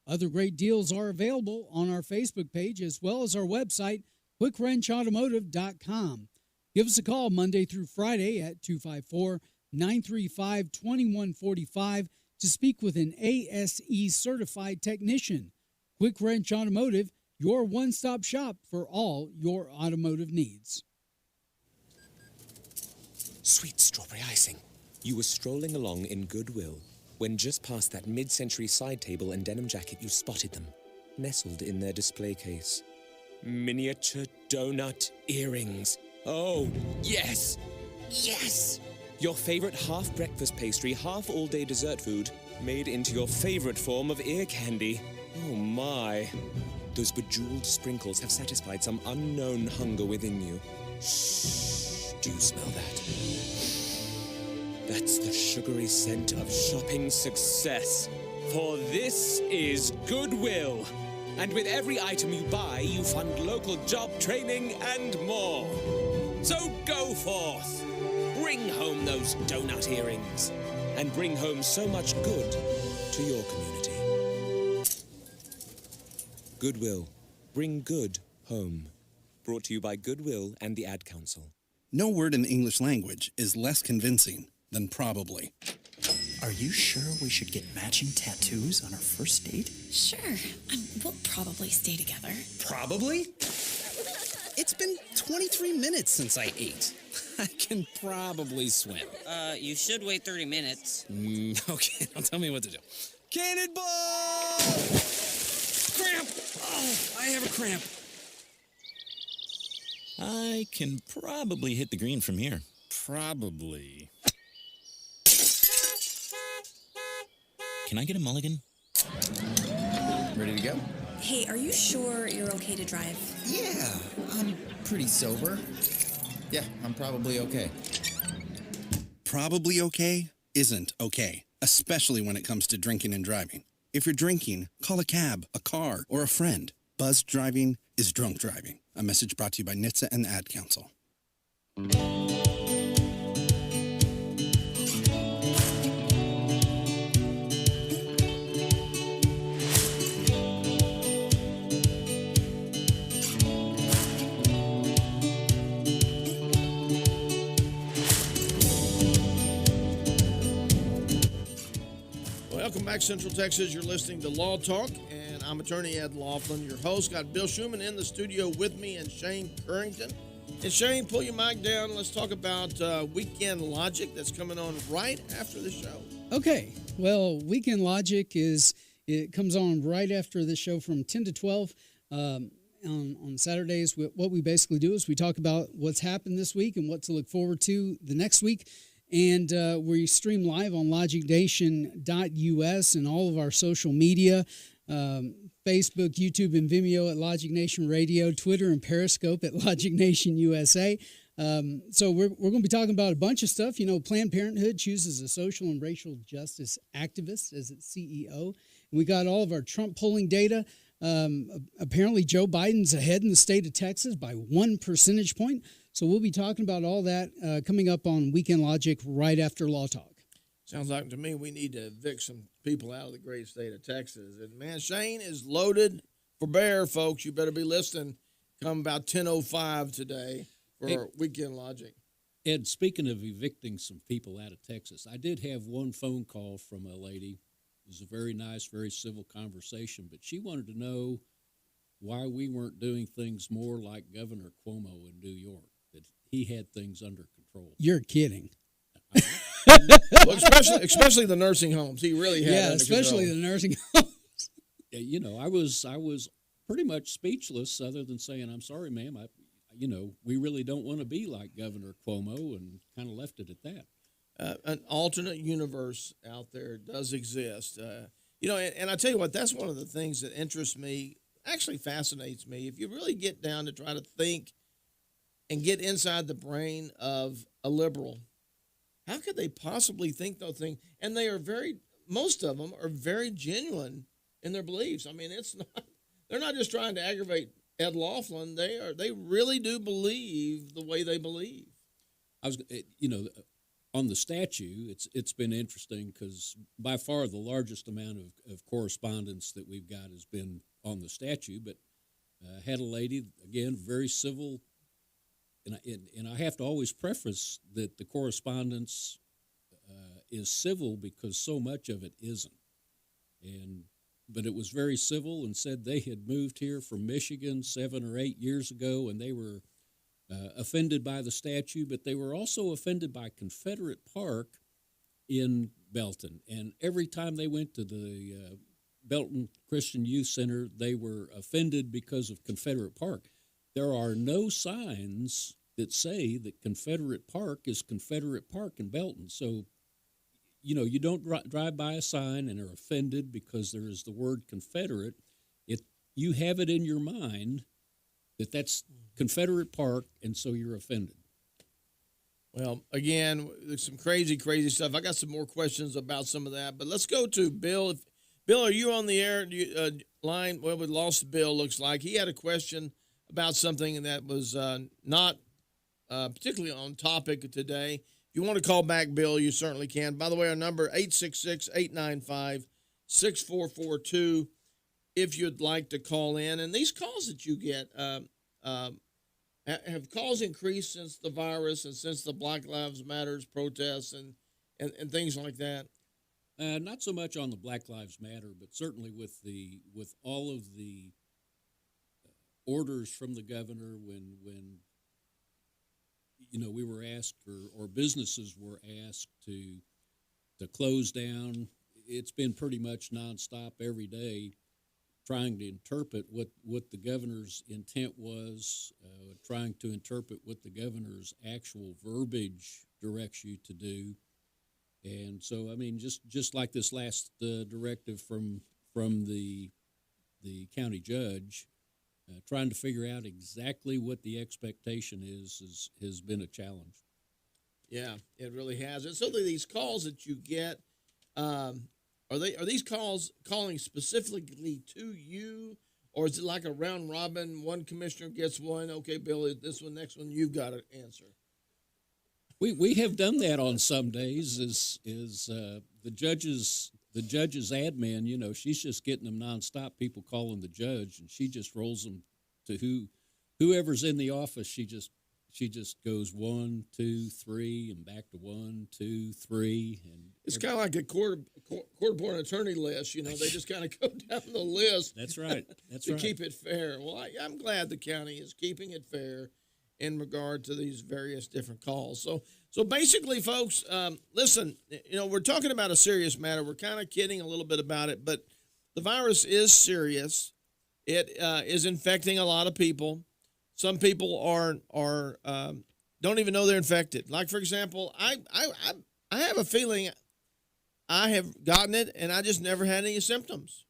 Other great deals are available on our Facebook page as well as our website, quickwrenchautomotive.com. Give us a call Monday through Friday at 254-935-2145 to speak with an ASE certified technician. Quick Wrench Automotive, your one-stop shop for all your automotive needs. Sweet strawberry icing. You were strolling along in Goodwill when just past that mid-century side table and denim jacket you spotted them, nestled in their display case. Miniature donut earrings. Oh, yes! Yes! Your favorite half-breakfast pastry, half-all-day dessert food, made into your favorite form of ear candy. Oh my. Those bejeweled sprinkles have satisfied some unknown hunger within you. Shh, do you smell that? That's the sugary scent of shopping success. For this is Goodwill. And with every item you buy, you fund local job training and more. So go forth. Bring home those donut earrings. And bring home so much good to your community. Goodwill. Bring good home. Brought to you by Goodwill and the Ad Council. No word in the English language is less convincing than probably. Are you sure we should get matching tattoos on our first date? Sure. We'll probably stay together. Probably? It's been 23 minutes since I ate. I can probably swim. You should wait 30 minutes. Okay, now tell me what to do. Cannonball! Cramp! Oh, I have a cramp. I can probably hit the green from here. Probably. Can I get a mulligan? Ready to go? Hey, are you sure you're okay to drive? Yeah, I'm pretty sober. Yeah, I'm probably okay. Probably okay isn't okay, especially when it comes to drinking and driving. If you're drinking, call a cab, a car, or a friend. Buzzed driving is drunk driving. A message brought to you by NHTSA and the Ad Council. Welcome back, Central Texas. You're listening to Law Talk, and I'm attorney Ed Laughlin, your host. Got Bill Schuman in the studio with me and Shane Currington. And Shane, pull your mic down. Let's talk about Weekend Logic that's coming on right after the show. Okay. Well, Weekend Logic it comes on right after the show from 10 to 12 on Saturdays. What we basically do is we talk about what's happened this week and what to look forward to the next week. And we stream live on LogicNation.us and all of our social media, Facebook, YouTube, and Vimeo at Logic Nation Radio, Twitter and Periscope at Logic Nation USA. So we're going to be talking about a bunch of stuff. You know, Planned Parenthood chooses a social and racial justice activist as its CEO. And we got all of our Trump polling data. Apparently, Joe Biden's ahead in the state of Texas by 1 percentage point. So we'll be talking about all that coming up on Weekend Logic right after Law Talk. Sounds like to me we need to evict some people out of the great state of Texas. And, man, Shane is loaded for bear, folks. You better be listening. Come about 10:05 today for Weekend Logic. Ed, speaking of evicting some people out of Texas, I did have one phone call from a lady. It was a very nice, very civil conversation, but she wanted to know why we weren't doing things more like Governor Cuomo in New York, that he had things under control. You're kidding. Well, especially the nursing homes. He really had under especially control. the nursing homes. You know, I was pretty much speechless other than saying, I'm sorry, ma'am. We really don't want to be like Governor Cuomo, and kind of left it at that. An alternate universe out there does exist. And I tell you what, that's one of the things that interests me, actually fascinates me. If you really get down to try to think and get inside the brain of a liberal, how could they possibly think those things? And most of them are very genuine in their beliefs. I mean, they're not just trying to aggravate Ed Laughlin. They really do believe the way they believe. On the statue, it's been interesting because by far the largest amount of correspondence that we've got has been on the statue, but had a lady, again, very civil, and I have to always preface that the correspondence is civil because so much of it isn't. But it was very civil and said they had moved here from Michigan 7 or 8 years ago, and they were offended by the statue, but they were also offended by Confederate Park in Belton. And every time they went to the Belton Christian Youth Center, they were offended because of Confederate Park. There are no signs that say that Confederate Park is Confederate Park in Belton. So, you don't drive by a sign and are offended because there is the word Confederate. You have it in your mind that that's Confederate Park, and so you're offended. Well, again, there's some crazy stuff. I got some more questions about some of that, but let's go to Bill. Bill, are you on the air line? Well, we lost Bill, looks like. He had a question about something that was not particularly on topic today. If you want to call back, Bill, you certainly can. By the way, our number, 866-895-6442, if you'd like to call in. And these calls that you get, have calls increased since the virus and since the Black Lives Matter protests and things like that? Not so much on the Black Lives Matter, but certainly with all of the orders from the governor when we were asked or businesses were asked to close down. It's been pretty much nonstop every day, trying to interpret what the governor's intent was, trying to interpret what the governor's actual verbiage directs you to do. And so, I mean, just like this last directive from the county judge, trying to figure out exactly what the expectation has been a challenge. Yeah, it really has. And so these calls that you get, are these calls calling specifically to you, or is it like a round robin? One commissioner gets one. Okay, Bill, this one, next one, you've got to answer. We have done that on some days. Is the judge's admin? She's just getting them nonstop. People calling the judge, and she just rolls them to whoever's in the office. She just goes 1, 2, 3, and back to 1, 2, 3, and it's kind of like a court-appointed attorney list. They just kind of go down the list. That's right. That's to right. keep it fair. Well, I'm glad the county is keeping it fair in regard to these various different calls. So basically, folks, listen, we're talking about a serious matter. We're kind of kidding a little bit about it, but the virus is serious. It is infecting a lot of people. Some people are don't even know they're infected. Like, for example, I have a feeling I have gotten it and I just never had any symptoms.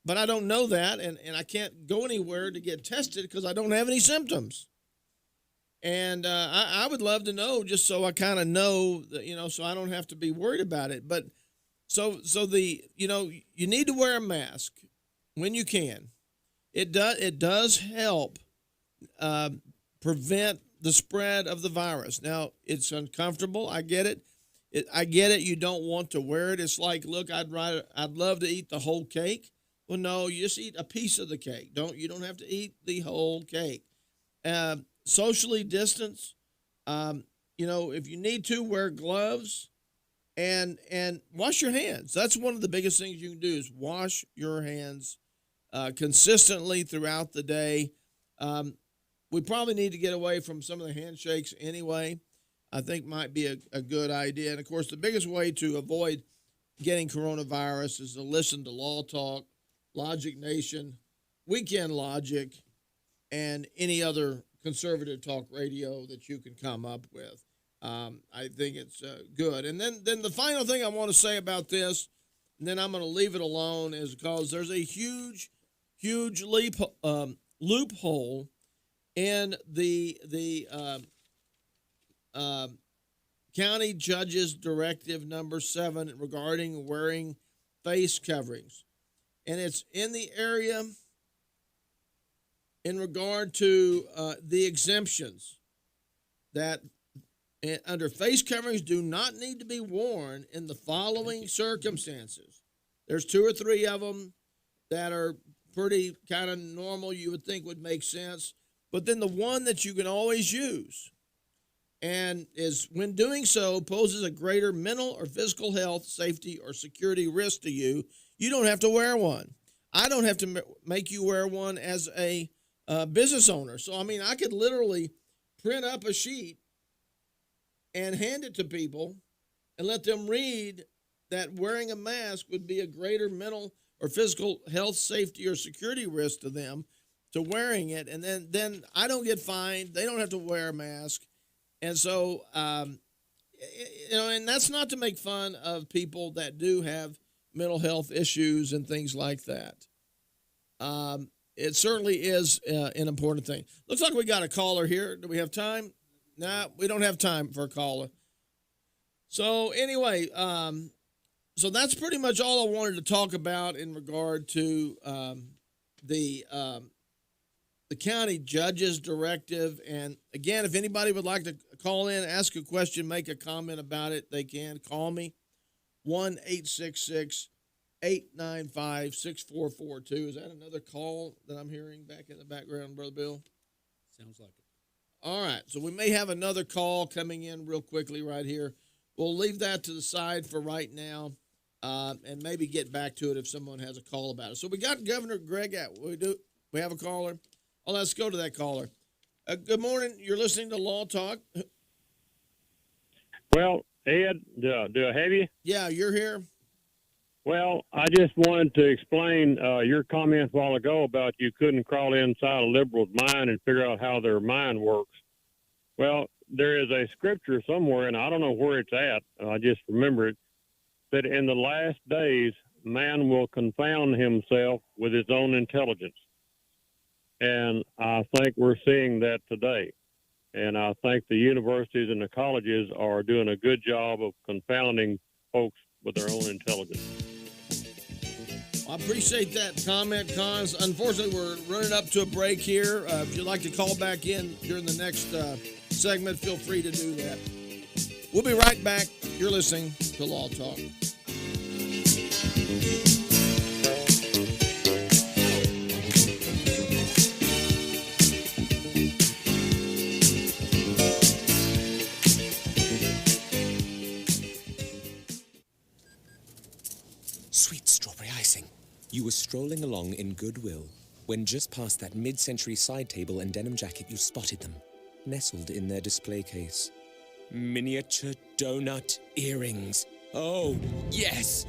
But I don't know that, and I can't go anywhere to get tested because I don't have any symptoms. And I would love to know, just so I kind of know, that, so I don't have to be worried about it. But so you need to wear a mask when you can. It does help prevent the spread of the virus. Now, it's uncomfortable. I get it. I get it. You don't want to wear it. It's like, look, I'd love to eat the whole cake. Well, no, you just eat a piece of the cake. You don't have to eat the whole cake. Socially distance. If you need to, wear gloves and wash your hands. That's one of the biggest things you can do is wash your hands consistently throughout the day. We probably need to get away from some of the handshakes anyway. I think might be a good idea. And, of course, the biggest way to avoid getting coronavirus is to listen to Law Talk, Logic Nation, Weekend Logic, and any other conservative talk radio that you can come up with. I think it's good. And then the final thing I want to say about this, and then I'm going to leave it alone, is because there's a huge loophole in the county judge's directive number 7 regarding wearing face coverings. And it's in the area in regard to the exemptions that under face coverings do not need to be worn in the following circumstances. There's 2 or 3 of them that are pretty kind of normal, you would think would make sense. But then the one that you can always use and is when doing so poses a greater mental or physical health, safety, or security risk to you, you don't have to wear one. I don't have to make you wear one as a business owners. So, I mean, I could literally print up a sheet and hand it to people and let them read that wearing a mask would be a greater mental or physical health, safety, or security risk to them to wearing it. And then I don't get fined. They don't have to wear a mask. And so, and that's not to make fun of people that do have mental health issues and things like that. It certainly is an important thing. Looks like we got a caller here. Do we have time? Nah, we don't have time for a caller. So anyway, so that's pretty much all I wanted to talk about in regard to the county judge's directive. And again, if anybody would like to call in, ask a question, make a comment about it, they can call me. 1-866-895-6442. Is that another call that I'm hearing back in the background, Brother Bill? Sounds like it. All right, so we may have another call coming in real quickly right here. We'll leave that to the side for right now, and maybe get back to it if someone has a call about it. So we got Governor Greg we have a caller. Oh, let's go to that caller. Good morning. You're listening to Law Talk. Well, Ed, do I have you? Yeah, you're here. Well, I just wanted to explain your comment a while ago about you couldn't crawl inside a liberal's mind and figure out how their mind works. Well, there is a scripture somewhere, and I don't know where it's at, I just remember it, that in the last days, man will confound himself with his own intelligence. And I think we're seeing that today. And I think the universities and the colleges are doing a good job of confounding folks with their own intelligence. I appreciate that comment, Cons. Unfortunately, we're running up to a break here. If you'd like to call back in during the next segment, feel free to do that. We'll be right back. You're listening to Law Talk. Sweet strawberry icing. You were strolling along in Goodwill when just past that mid-century side table and denim jacket you spotted them, nestled in their display case. Miniature donut earrings. Oh, yes!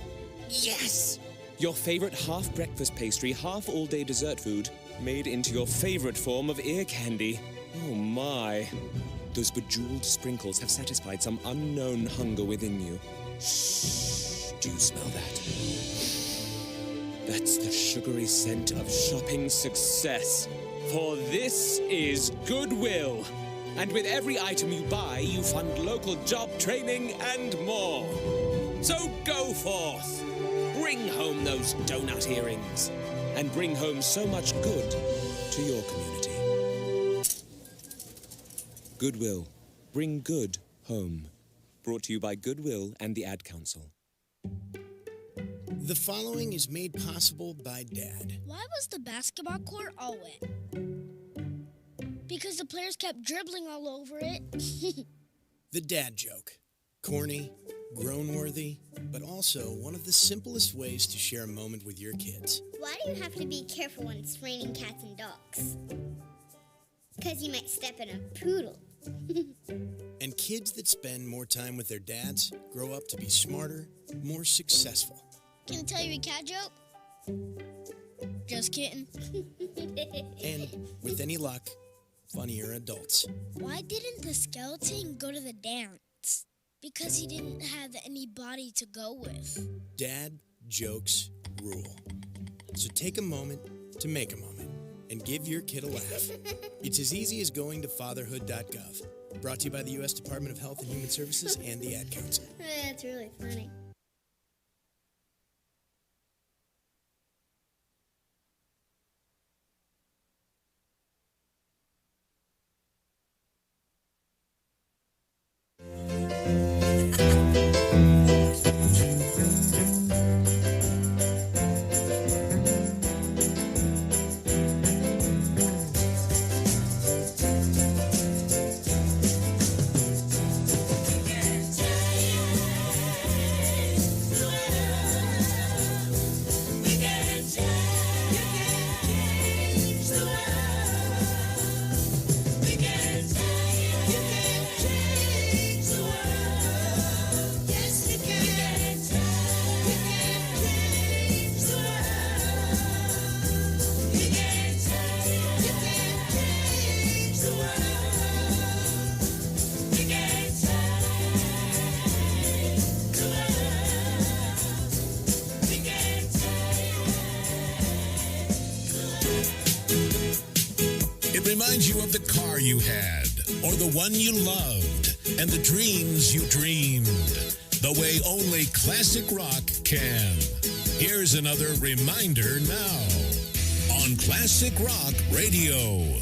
Yes! Your favorite half-breakfast pastry, half-all-day dessert food, made into your favorite form of ear candy. Oh, my. Those bejeweled sprinkles have satisfied some unknown hunger within you. Shh, do you smell that? That's the sugary scent of shopping success. For this is Goodwill. And with every item you buy, you fund local job training and more. So go forth. Bring home those donut earrings. And bring home so much good to your community. Goodwill. Bring good home. Brought to you by Goodwill and the Ad Council. The following is made possible by Dad. Why was the basketball court all wet? Because the players kept dribbling all over it. The dad joke. Corny, grown-worthy, but also one of the simplest ways to share a moment with your kids. Why do you have to be careful when it's raining cats and dogs? Because you might step in a poodle. And kids that spend more time with their dads grow up to be smarter, more successful. Can I tell you a cat joke? Just kidding. And with any luck, funnier adults. Why didn't the skeleton go to the dance? Because he didn't have anybody to go with. Dad jokes rule. So take a moment to make a moment and give your kid a laugh. It's as easy as going to fatherhood.gov. Brought to you by the U.S. Department of Health and Human Services and the Ad Council. That's really funny. reminds you of the car you had, or the one you loved, and the dreams you dreamed, the way only classic rock can. Here's another reminder now on Classic Rock Radio.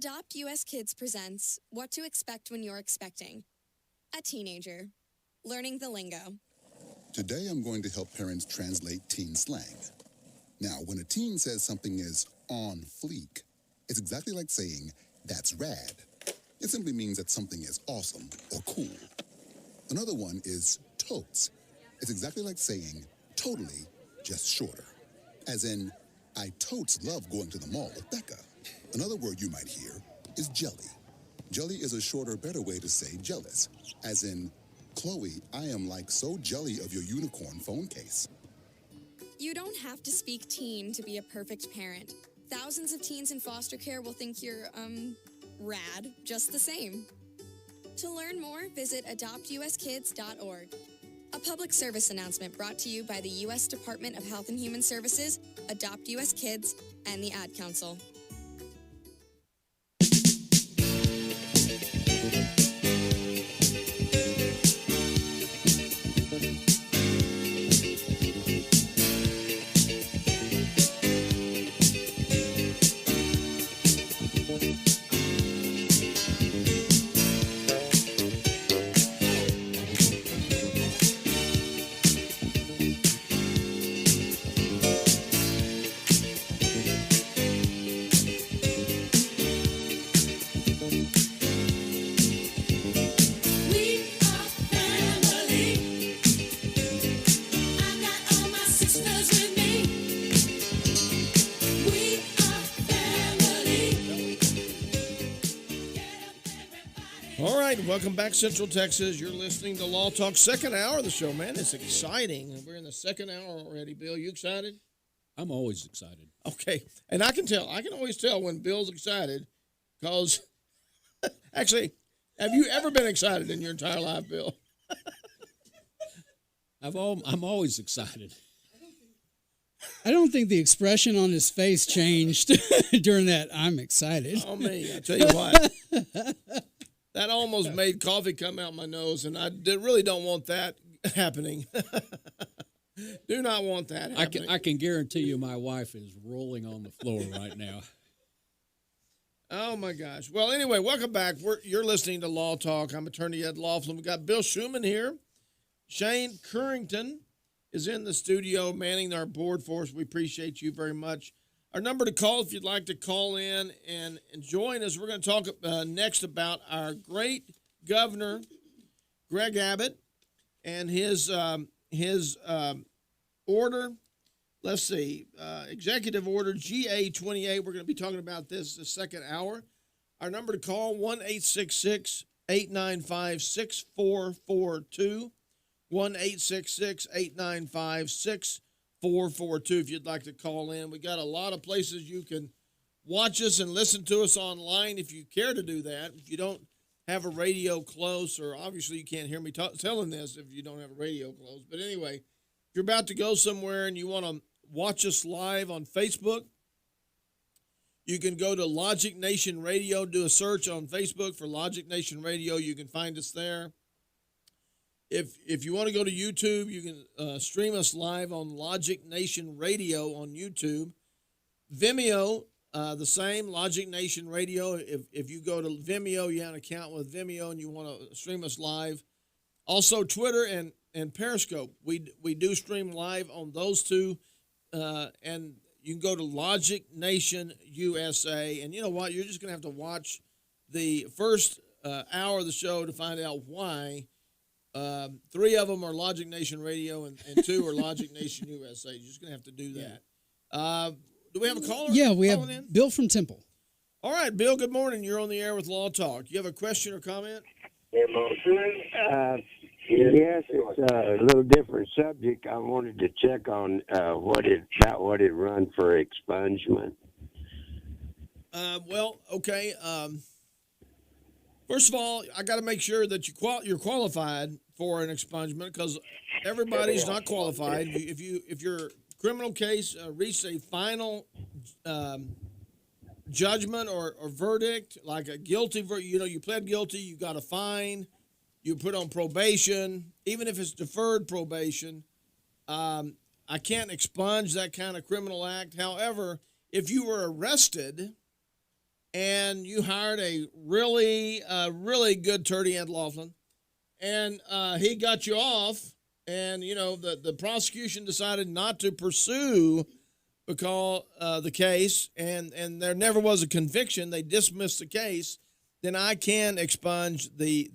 Adopt US Kids presents What to Expect When You're Expecting. A teenager. Learning the lingo. Today I'm going to help parents translate teen slang. Now, when a teen says something is on fleek, it's exactly like saying, that's rad. It simply means that something is awesome or cool. Another one is totes. It's exactly like saying, totally, just shorter. As in, I totes love going to the mall with Becca. Another word you might hear is jelly. Jelly is a shorter, better way to say jealous. As in, Chloe, I am like so jelly of your unicorn phone case. You don't have to speak teen to be a perfect parent. Thousands of teens in foster care will think you're, rad just the same. To learn more, visit adoptuskids.org. A public service announcement brought to you by the U.S. Department of Health and Human Services, Adopt U.S. Kids, and the Ad Council. All right, welcome back, Central Texas. You're listening to Law Talk, second hour of the show, man. It's exciting. We're in the second hour already. Bill, you excited? I'm always excited. Okay, and I can always tell when Bill's excited because, actually, have you ever been excited in your entire life, Bill? I'm always excited. I don't think the expression on his face changed during that. I'm excited. Oh, me, I tell you what. That almost made coffee come out my nose, and I really don't want that happening. Do not want that happening. I can guarantee you my wife is rolling on the floor right now. Oh, my gosh. Well, anyway, welcome back. You're listening to Law Talk. I'm attorney Ed Laughlin. We've got Bill Schuman here. Shane Currington is in the studio manning our board for us. We appreciate you very much. Our number to call if you'd like to call in and join us. We're going to talk next about our great governor, Greg Abbott, and his order. Let's see, Executive Order GA-28. We're going to be talking about this the second hour. Our number to call, 1-866-895-6442, 1-866-895-6442 if you'd like to call in. We got a lot of places you can watch us and listen to us online if you care to do that. If you don't have a radio close, or obviously you can't hear me telling this if you don't have a radio close. But anyway, if you're about to go somewhere and you want to watch us live on Facebook, you can go to Logic Nation Radio, do a search on Facebook for Logic Nation Radio. You can find us there. If you want to go to YouTube, you can stream us live on Logic Nation Radio on YouTube. Vimeo, the same, Logic Nation Radio. If you go to Vimeo, you have an account with Vimeo and you want to stream us live. Also, Twitter and Periscope. We do stream live on those two. And you can go to Logic Nation USA. And you know what? You're just going to have to watch the first hour of the show to find out why. 3 of them are Logic Nation Radio, and 2 are Logic Nation USA. You're just going to have to do that. Do we have a caller? Yeah, we have Bill from Temple. All right, Bill, good morning. You're on the air with Law Talk. You have a question or comment? Yes, it's a little different subject. I wanted to check on what it run for expungement. Well, okay. First of all, I got to make sure that you're qualified for an expungement because everybody's not qualified. If your criminal case reached a final judgment or verdict, like a guilty verdict, you pled guilty, you got a fine, you put on probation, even if it's deferred probation, I can't expunge that kind of criminal act. However, if you were arrested and you hired a really good attorney, Ed Laughlin, and he got you off, and the prosecution decided not to pursue the case, and there never was a conviction. They dismissed the case. Then I can expunge the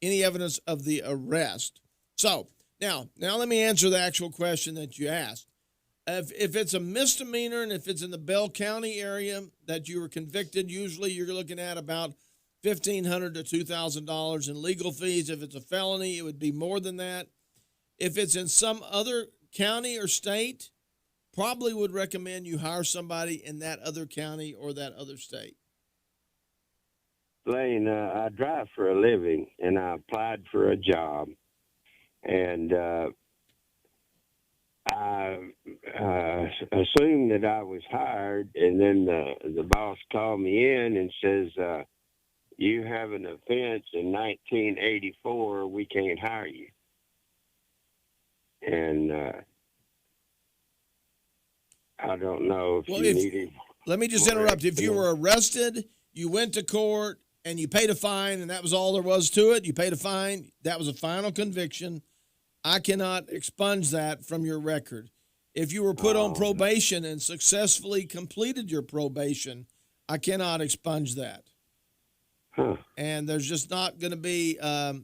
any evidence of the arrest. So now let me answer the actual question that you asked. If it's a misdemeanor and if it's in the Bell County area that you were convicted, usually you're looking at about $1,500 to $2,000 in legal fees. If it's a felony, it would be more than that. If it's in some other county or state, probably would recommend you hire somebody in that other county or that other state. Lane, I drive for a living, and I applied for a job. and I assumed that I was hired, and then the boss called me in and says, "You have an offense in 1984. We can't hire you." And I don't know if you needed. Let me just interrupt. If you were arrested, you went to court, and you paid a fine, and that was all there was to it, you paid a fine, that was a final conviction, I cannot expunge that from your record. If you were put on probation and successfully completed your probation, I cannot expunge that. Huh. And there's just not going to be,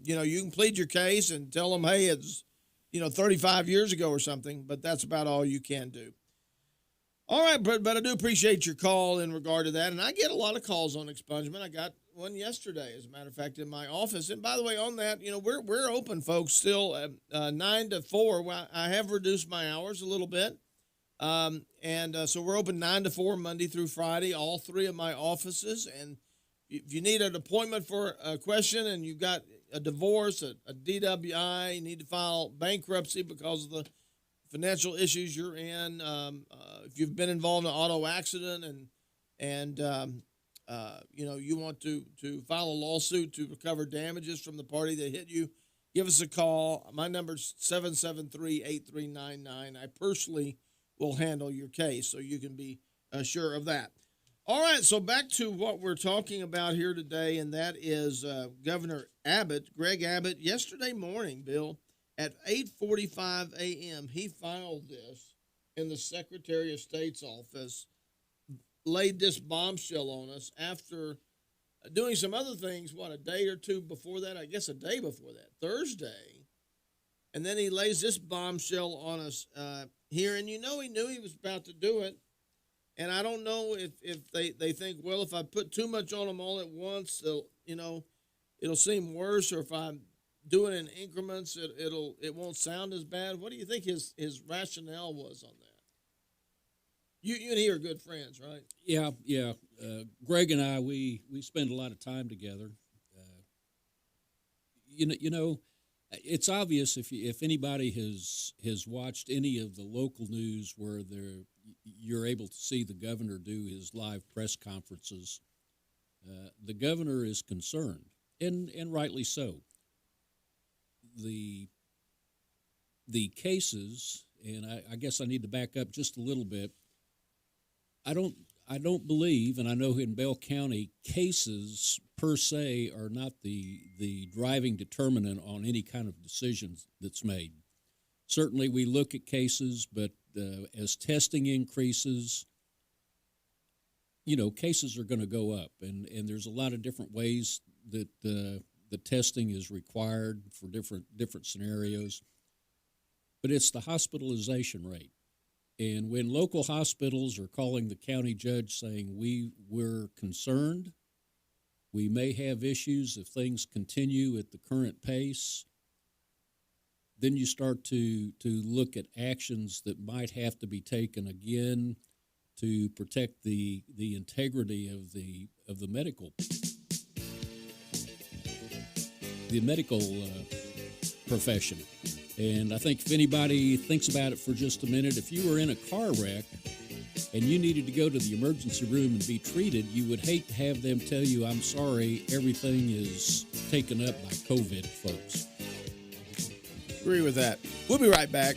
you can plead your case and tell them, hey, it's, 35 years ago or something, but that's about all you can do. All right, but I do appreciate your call in regard to that, and I get a lot of calls on expungement. I got one yesterday, as a matter of fact, in my office. And by the way, on that, we're open, folks, still 9 to 4. Well, I have reduced my hours a little bit, so we're open 9 to 4 Monday through Friday, all 3 of my offices. And if you need an appointment for a question and you've got a divorce, a DWI, you need to file bankruptcy because of the financial issues you're in, if you've been involved in an auto accident and you want to file a lawsuit to recover damages from the party that hit you, give us a call. My number's 773-8399. I personally will handle your case, so you can be sure of that. All right, so back to what we're talking about here today, and that is Governor Abbott, Greg Abbott. Yesterday morning, Bill, at 8:45 a.m., he filed this in the Secretary of State's office, laid this bombshell on us after doing some other things, a day or two before that, I guess a day before that, Thursday. And then he lays this bombshell on us here, and he knew he was about to do it. And I don't know if they think, well, if I put too much on them all at once, it'll seem worse, or if I'm doing it in increments, it won't sound as bad. What do you think his rationale was on that? You and he are good friends, right? Yeah. Greg and I, we spend a lot of time together. It's obvious if anybody has watched any of the local news where you're able to see the governor do his live press conferences. The governor is concerned, and rightly so. The cases, and I guess I need to back up just a little bit. I don't believe, and I know in Bell County, cases per se are not the driving determinant on any kind of decision that's made. Certainly we look at cases, but as testing increases, cases are going to go up, and there's a lot of different ways that the testing is required for different scenarios. But it's the hospitalization rate. And when local hospitals are calling the county judge saying we're concerned, we may have issues if things continue at the current pace, then you start to look at actions that might have to be taken again to protect the integrity of the medical profession. And I think if anybody thinks about it for just a minute, if you were in a car wreck and you needed to go to the emergency room and be treated, you would hate to have them tell you, I'm sorry, everything is taken up by COVID, folks. Agree with that. We'll be right back.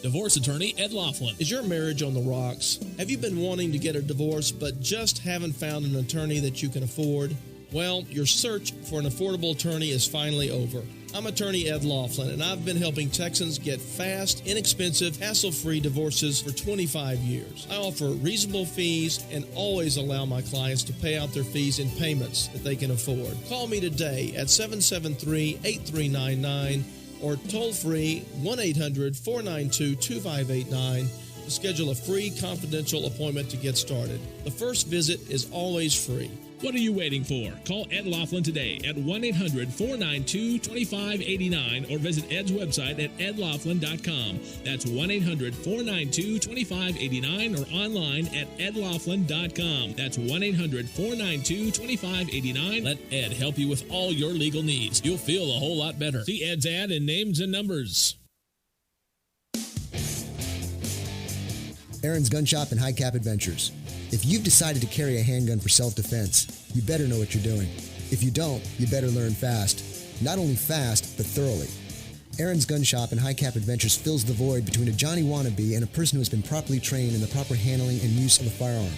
Divorce attorney Ed Laughlin. Is your marriage on the rocks? Have you been wanting to get a divorce but just haven't found an attorney that you can afford? Well, your search for an affordable attorney is finally over. I'm attorney Ed Laughlin, and I've been helping Texans get fast, inexpensive, hassle-free divorces for 25 years. I offer reasonable fees and always allow my clients to pay out their fees in payments that they can afford. Call me today at 773-8399 or toll-free 1-800-492-2589 to schedule a free confidential appointment to get started. The first visit is always free. What are you waiting for? Call Ed Laughlin today at 1-800-492-2589 or visit Ed's website at edlaughlin.com. That's 1-800-492-2589 or online at edlaughlin.com. That's 1-800-492-2589. Let Ed help you with all your legal needs. You'll feel a whole lot better. See Ed's ad in Names and Numbers. Aaron's Gun Shop and High Cap Adventures. If you've decided to carry a handgun for self-defense, you better know what you're doing. If you don't, you better learn fast. Not only fast, but thoroughly. Aaron's Gun Shop and High Cap Adventures fills the void between a Johnny wannabe and a person who has been properly trained in the proper handling and use of a firearm.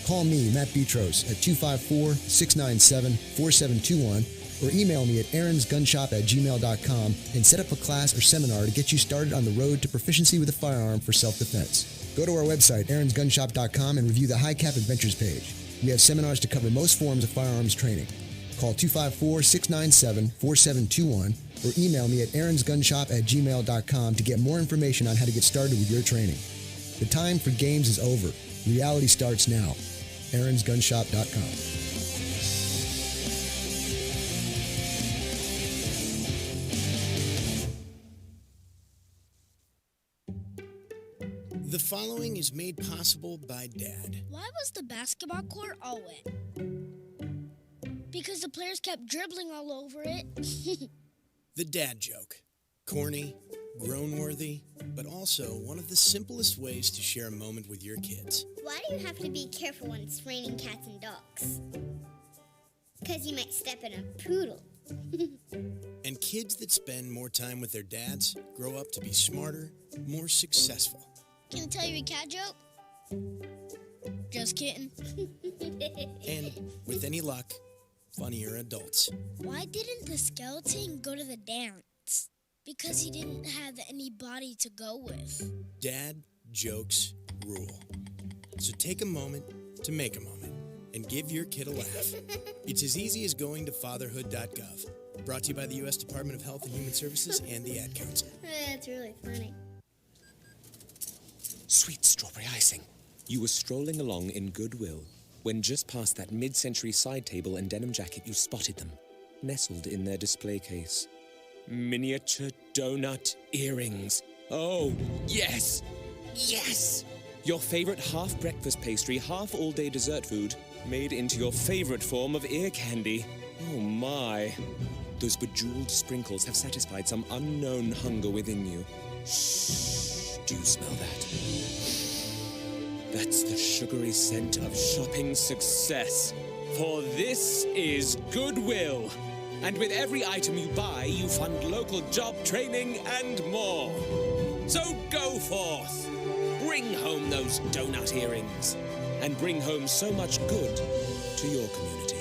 Call me, Matt Petros, at 254-697-4721 or email me at aaronsgunshop@gmail.com and set up a class or seminar to get you started on the road to proficiency with a firearm for self-defense. Go to our website, aaronsgunshop.com, and review the High Cap Adventures page. We have seminars to cover most forms of firearms training. Call 254-697-4721 or email me at aaronsgunshop@gmail.com to get more information on how to get started with your training. The time for games is over. Reality starts now. aaronsgunshop.com. The following is made possible by Dad. Why was the basketball court all wet? Because the players kept dribbling all over it. The dad joke. Corny, grown-worthy, but also one of the simplest ways to share a moment with your kids. Why do you have to be careful when it's raining cats and dogs? Because you might step in a poodle. And kids that spend more time with their dads grow up to be smarter, more successful. Can I tell you a cat joke? Just kidding. And, with any luck, funnier adults. Why didn't the skeleton go to the dance? Because he didn't have any body to go with. Dad jokes rule. So take a moment to make a moment and give your kid a laugh. It's as easy as going to fatherhood.gov. Brought to you by the U.S. Department of Health and Human Services and the Ad Council. That's really funny. Sweet strawberry icing. You were strolling along in goodwill when just past that mid-century side table and denim jacket you spotted them, nestled in their display case. Miniature donut earrings. Oh, yes! Yes! Your favorite half-breakfast pastry, half-all-day dessert food, made into your favorite form of ear candy. Oh, my. Those bejeweled sprinkles have satisfied some unknown hunger within you. Shh. Do you smell that? That's the sugary scent of shopping success. For this is Goodwill. And with every item you buy, you fund local job training and more. So go forth. Bring home those donut earrings. And bring home so much good to your community.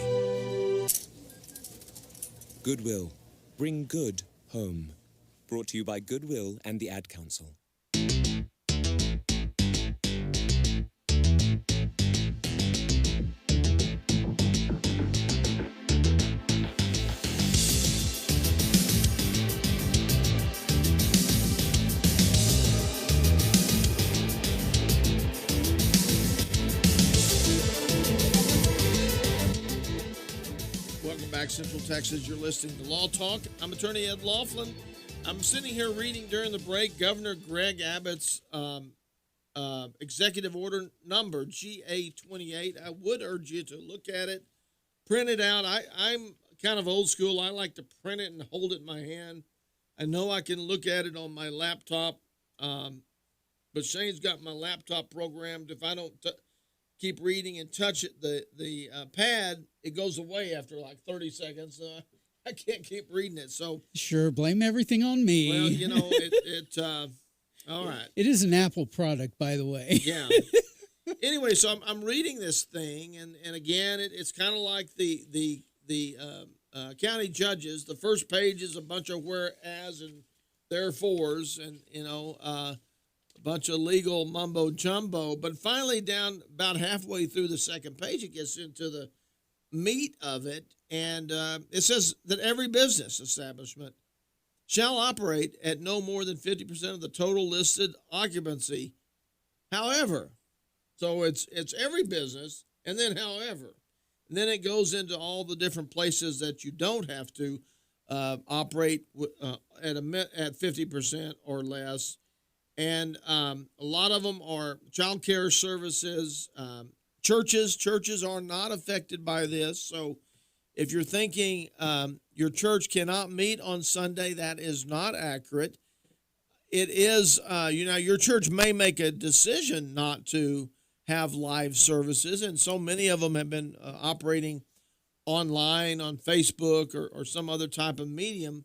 Goodwill. Bring good home. Brought to you by Goodwill and the Ad Council. Central Texas. You're listening to Law Talk. I'm attorney Ed Laughlin. I'm sitting here reading during the break Governor Greg Abbott's executive order number GA28. I would urge you to look at it, print it out. I'm kind of old school. I like to print it and hold it in my hand. I know I can look at it on my laptop, but Shane's got my laptop programmed. If I don't keep reading and touch it, the pad, it goes away after like 30 seconds. I can't keep reading it. So sure, blame everything on me. Well, you know, all right. It is an Apple product, by the way. Yeah. Anyway, so I'm reading this thing, and again, it's kind of like the county judges. The first page is a bunch of whereas and therefores, and a bunch of legal mumbo jumbo. But finally, down about halfway through the second page, it gets into the meat of it, and it says that every business establishment shall operate at no more than 50% of the total listed occupancy. However, so it's every business, and then however, And then it goes into all the different places that you don't have to operate at 50% or less. And a lot of them are child care services. Churches are not affected by this. So if you're thinking your church cannot meet on Sunday, that is not accurate. It is, your church may make a decision not to have live services, and so many of them have been operating online on Facebook or some other type of medium.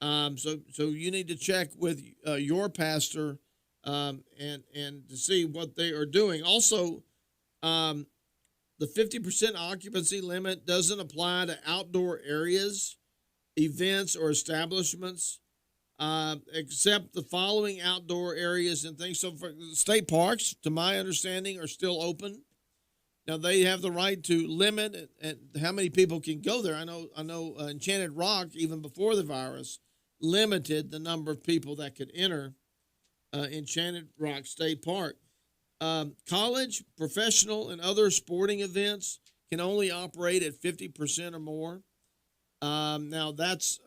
So you need to check with your pastor and to see what they are doing. Also, the 50% occupancy limit doesn't apply to outdoor areas, events, or establishments, except the following outdoor areas and things. So for state parks, to my understanding, are still open. Now they have the right to limit how many people can go there. I know Enchanted Rock, even before the virus, limited the number of people that could enter Enchanted Rock State Park. College, professional, and other sporting events can only operate at 50% or more. Now that's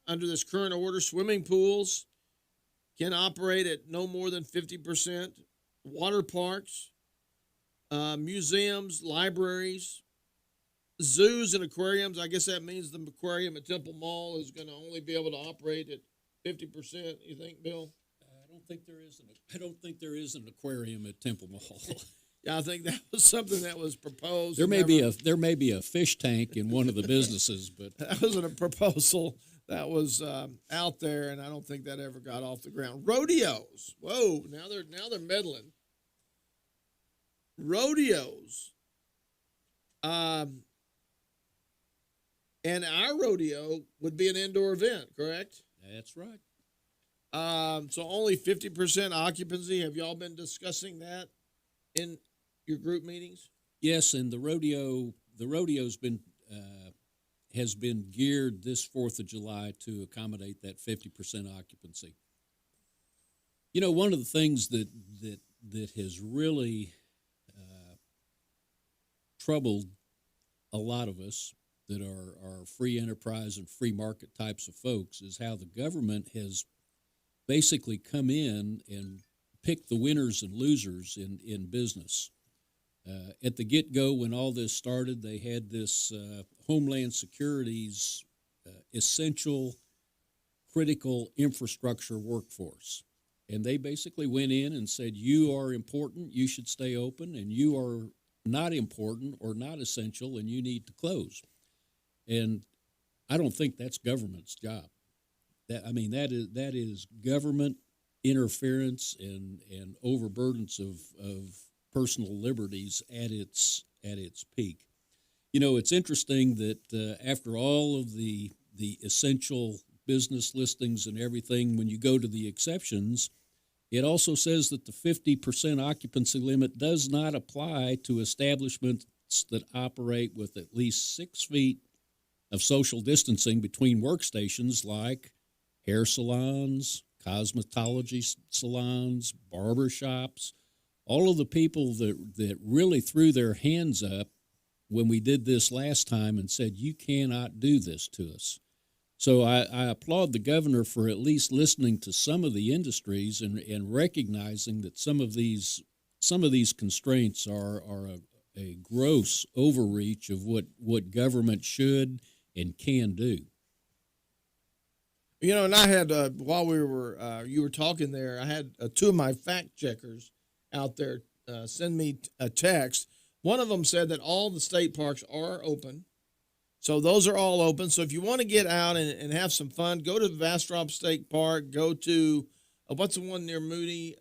under this current order. Swimming pools can operate at no more than 50%. Water parks, museums, libraries, zoos, and aquariums. I guess that means the aquarium at Temple Mall is going to only be able to operate at 50%. You think, Bill? I don't think there is an aquarium at Temple Mall. Yeah, I think that was something that was proposed. There may be a fish tank in one of the businesses, but that wasn't a proposal that was out there, and I don't think that ever got off the ground. Rodeos. Whoa, now they're meddling. Rodeos. And our rodeo would be an indoor event, correct? That's right. So only 50% occupancy. Have y'all been discussing that in your group meetings? Yes, and the rodeo's been has been geared this 4th of July to accommodate that 50% occupancy. You know, one of the things that has really troubled a lot of us that are free enterprise and free market types of folks is how the government has basically come in and picked the winners and losers in business. At the get-go, when all this started, they had this Homeland Security's essential critical infrastructure workforce. And they basically went in and said, you are important, you should stay open, and you are not important or not essential, and you need to close. And I don't think that's government's job. That is government interference and overburdens of personal liberties at its peak. You know, it's interesting that after all of the essential business listings and everything, when you go to the exceptions, it also says that the 50% occupancy limit does not apply to establishments that operate with at least 6 feet of social distancing between workstations, like hair salons, cosmetology salons, barber shops. All of the people that really threw their hands up when we did this last time and said, you cannot do this to us. So I applaud the governor for at least listening to some of the industries and recognizing that some of these constraints are a gross overreach of what government should and can do. You know, and I had while you were talking there, I had 2 of my fact checkers out there send me a text. One of them said that all the state parks are open. So those are all open. So if you want to get out and have some fun, go to Bastrop State Park. Go to, what's the one near Moody?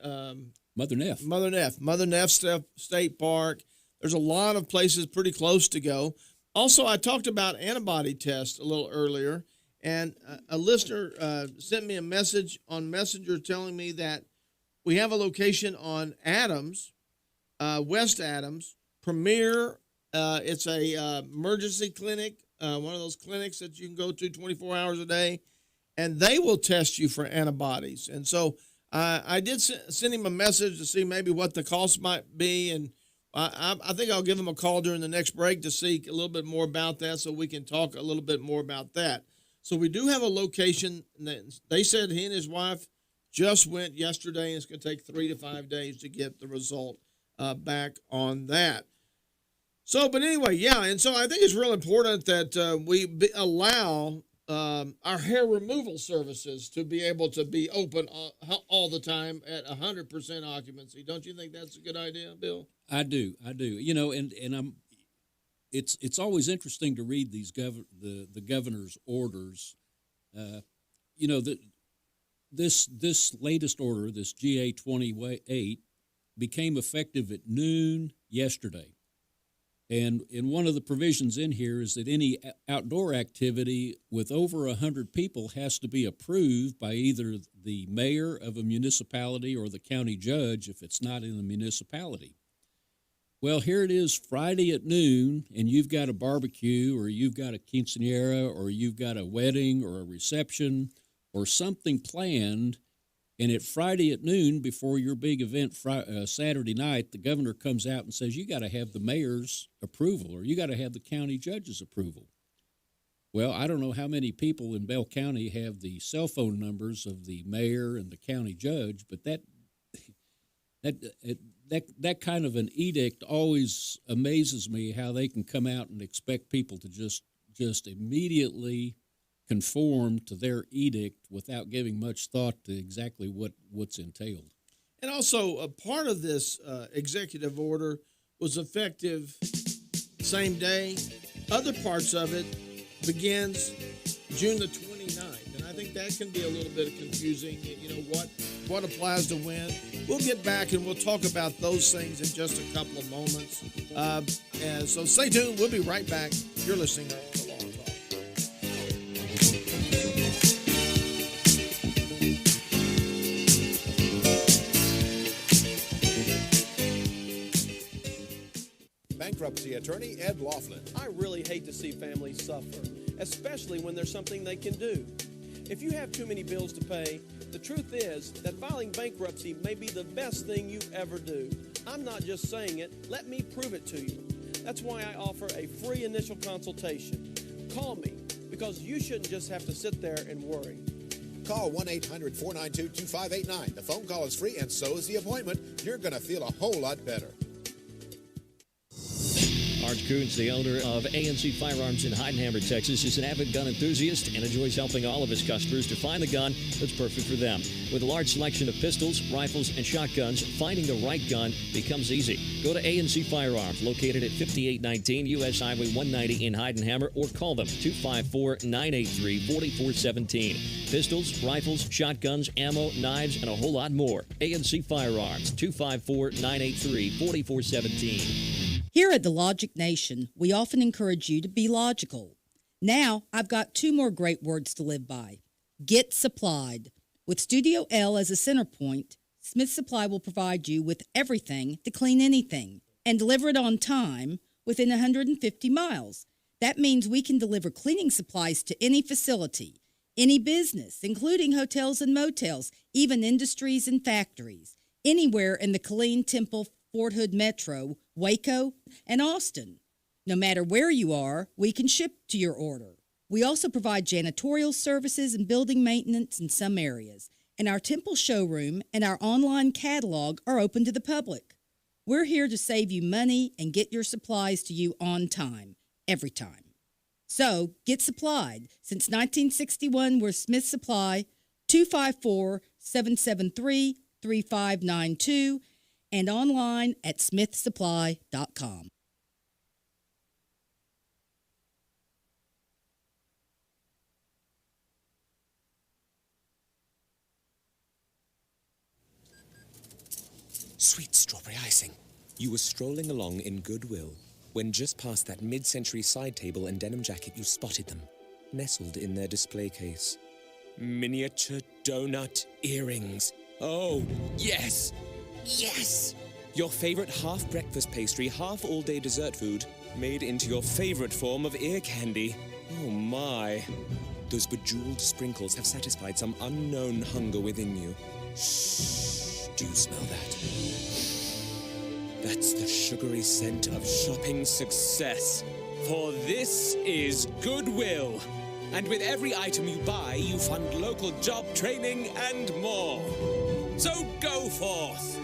Mother Neff. Mother Neff State Park. There's a lot of places pretty close to go. Also, I talked about antibody tests a little earlier, and a listener sent me a message on Messenger telling me that we have a location on Adams, West Adams, Premier. It's a emergency clinic, one of those clinics that you can go to 24 hours a day, and they will test you for antibodies. And so I did send him a message to see maybe what the cost might be, and I think I'll give him a call during the next break to see a little bit more about that so we can talk a little bit more about that. So we do have a location. They said he and his wife just went yesterday, and it's going to take 3 to 5 days to get the result back on that. So, but anyway, yeah, and so I think it's real important that we allow our hair removal services to be able to be open all the time at 100% occupancy. Don't you think that's a good idea, Bill? I do. You know, and I'm. It's always interesting to read these the governor's orders. You know, this latest order, this GA 28, became effective at noon yesterday. And one of the provisions in here is that any outdoor activity with over 100 people has to be approved by either the mayor of a municipality or the county judge if it's not in the municipality. Well, here it is Friday at noon, and you've got a barbecue or you've got a quinceañera or you've got a wedding or a reception or something planned. And at Friday at noon, before your big event Saturday night, the governor comes out and says, you got to have the mayor's approval or you got to have the county judge's approval. Well, I don't know how many people in Bell County have the cell phone numbers of the mayor and the county judge, but that kind of an edict always amazes me, how they can come out and expect people to just immediately conform to their edict without giving much thought to exactly what's entailed. And also, a part of this executive order was effective same day. Other parts of it begins June the 29th, and I think that can be a little bit confusing. You know, what applies to when. We'll get back and we'll talk about those things in just a couple of moments. And so stay tuned. We'll be right back. You're listening to Law Talk. Bankruptcy attorney Ed Laughlin. I really hate to see families suffer, especially when there's something they can do. If you have too many bills to pay, the truth is that filing bankruptcy may be the best thing you ever do. I'm not just saying it, let me prove it to you. That's why I offer a free initial consultation. Call me, because you shouldn't just have to sit there and worry. Call 1-800-492-2589. The phone call is free, and so is the appointment. You're going to feel a whole lot better. Art Coons, the owner of ANC Firearms in Heidenhammer, Texas, is an avid gun enthusiast and enjoys helping all of his customers to find the gun that's perfect for them. With a large selection of pistols, rifles, and shotguns, finding the right gun becomes easy. Go to ANC Firearms, located at 5819 U.S. Highway 190 in Heidenhammer, or call them 254-983-4417. Pistols, rifles, shotguns, ammo, knives, and a whole lot more. ANC Firearms, 254-983-4417. Here at the Logic Nation, we often encourage you to be logical. Now, I've got 2 more great words to live by. Get supplied. With Studio L as a center point, Smith Supply will provide you with everything to clean anything and deliver it on time within 150 miles. That means we can deliver cleaning supplies to any facility, any business, including hotels and motels, even industries and factories, anywhere in the Killeen, Temple, Fort Hood Metro, Waco, and Austin. No matter where you are, we can ship to your order. We also provide janitorial services and building maintenance in some areas, and our Temple showroom and our online catalog are open to the public. We're here to save you money and get your supplies to you on time, every time. So, get supplied. Since 1961, we're Smith Supply, 254-773-3592, and online at smithsupply.com. Sweet strawberry icing. You were strolling along in Goodwill when just past that mid-century side table and denim jacket you spotted them, nestled in their display case. Miniature donut earrings. Oh, yes! Yes! Your favorite half-breakfast pastry, half-all-day dessert food, made into your favorite form of ear candy. Oh, my. Those bejeweled sprinkles have satisfied some unknown hunger within you. Shh, do you smell that? That's the sugary scent of shopping success. For this is Goodwill. And with every item you buy, you fund local job training and more. So go forth.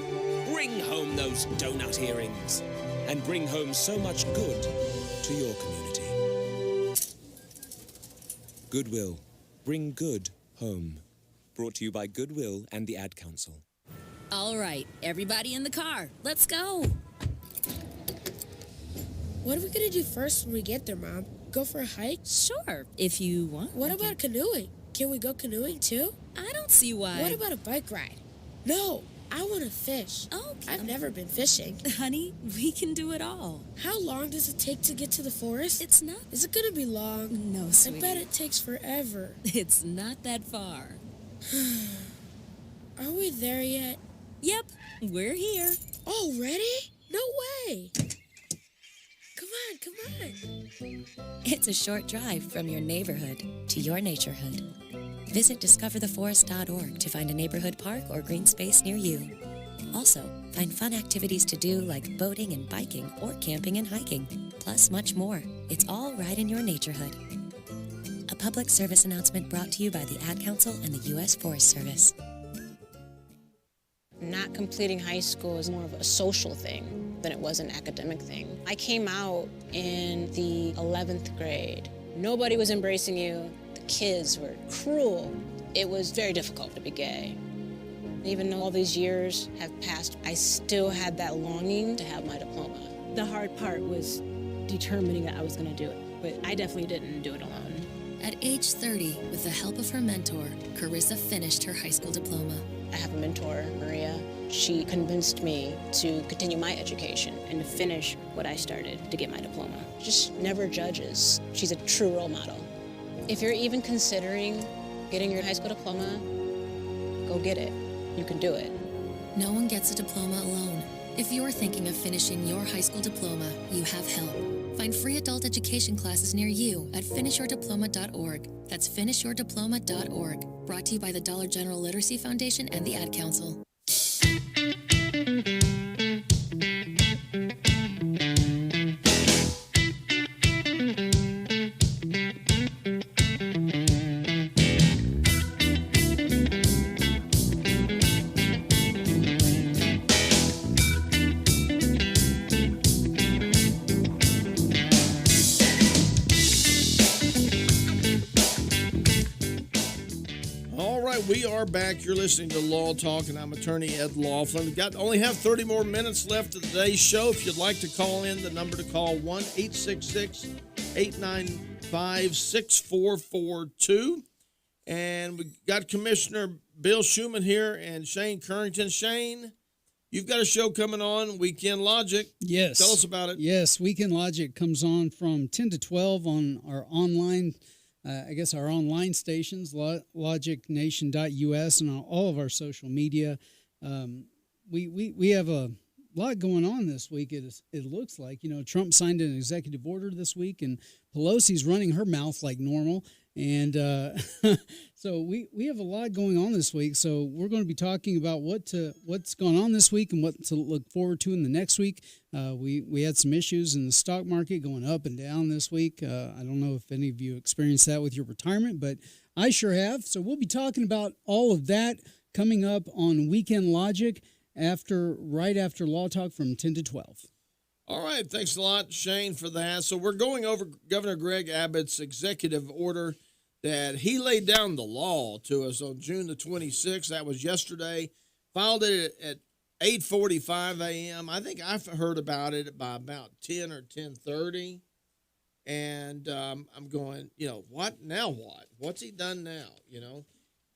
Bring home those donut earrings. And bring home so much good to your community. Goodwill. Bring good home. Brought to you by Goodwill and the Ad Council. All right, everybody in the car. Let's go. What are we going to do first when we get there, Mom? Go for a hike? Sure, if you want. What about canoeing? Can we go canoeing too? I don't see why. What about a bike ride? No, I want to fish. Oh, I've never been fishing. Honey, we can do it all. How long does it take to get to the forest? It's not. Is it going to be long? No, sweetie. I bet it takes forever. It's not that far. Are we there yet? Yep, we're here. Already? No way. Come on. It's a short drive from your neighborhood to your naturehood. Visit discovertheforest.org to find a neighborhood park or green space near you. Also, find fun activities to do like boating and biking or camping and hiking, plus much more. It's all right in your naturehood. A public service announcement brought to you by the Ad Council and the U.S. Forest Service. Not completing high school is more of a social thing than it was an academic thing. I came out in the 11th grade. Nobody was embracing you. The kids were cruel. It was very difficult to be gay. Even though all these years have passed, I still had that longing to have my diploma. The hard part was determining that I was going to do it, but I definitely didn't do it alone. At age 30, with the help of her mentor, Carissa finished her high school diploma. I have a mentor, Maria. She convinced me to continue my education and to finish what I started to get my diploma. Just never judges. She's a true role model. If you're even considering getting your high school diploma, go get it. You can do it. No one gets a diploma alone. If you're thinking of finishing your high school diploma, you have help. Find free adult education classes near you at finishyourdiploma.org. That's finishyourdiploma.org. Brought to you by the Dollar General Literacy Foundation and the Ad Council. We are back. You're listening to Law Talk, and I'm attorney Ed Laughlin. We only have 30 more minutes left of today's show. If you'd like to call in, the number to call 1-866-895-6442. And we got Commissioner Bill Schuman here and Shane Currington. Shane, you've got a show coming on, Weekend Logic. Yes. Tell us about it. Yes, Weekend Logic comes on from 10 to 12 on our online our online stations, logicnation.us, and on all of our social media. We have a lot going on this week. It looks like, Trump signed an executive order this week, and Pelosi's running her mouth like normal. And so we have a lot going on this week. So we're going to be talking about what's going on this week and what to look forward to in the next week. We had some issues in the stock market going up and down this week. I don't know if any of you experienced that with your retirement, but I sure have. So we'll be talking about all of that coming up on Weekend Logic right after Law Talk from 10 to 12. All right. Thanks a lot, Shane, for that. So we're going over Governor Greg Abbott's executive order that he laid down the law to us on June the 26th. That was yesterday. Filed it at 8:45 a.m. I think I heard about it by about 10 or 10:30. And I'm going, what? Now what? What's he done now?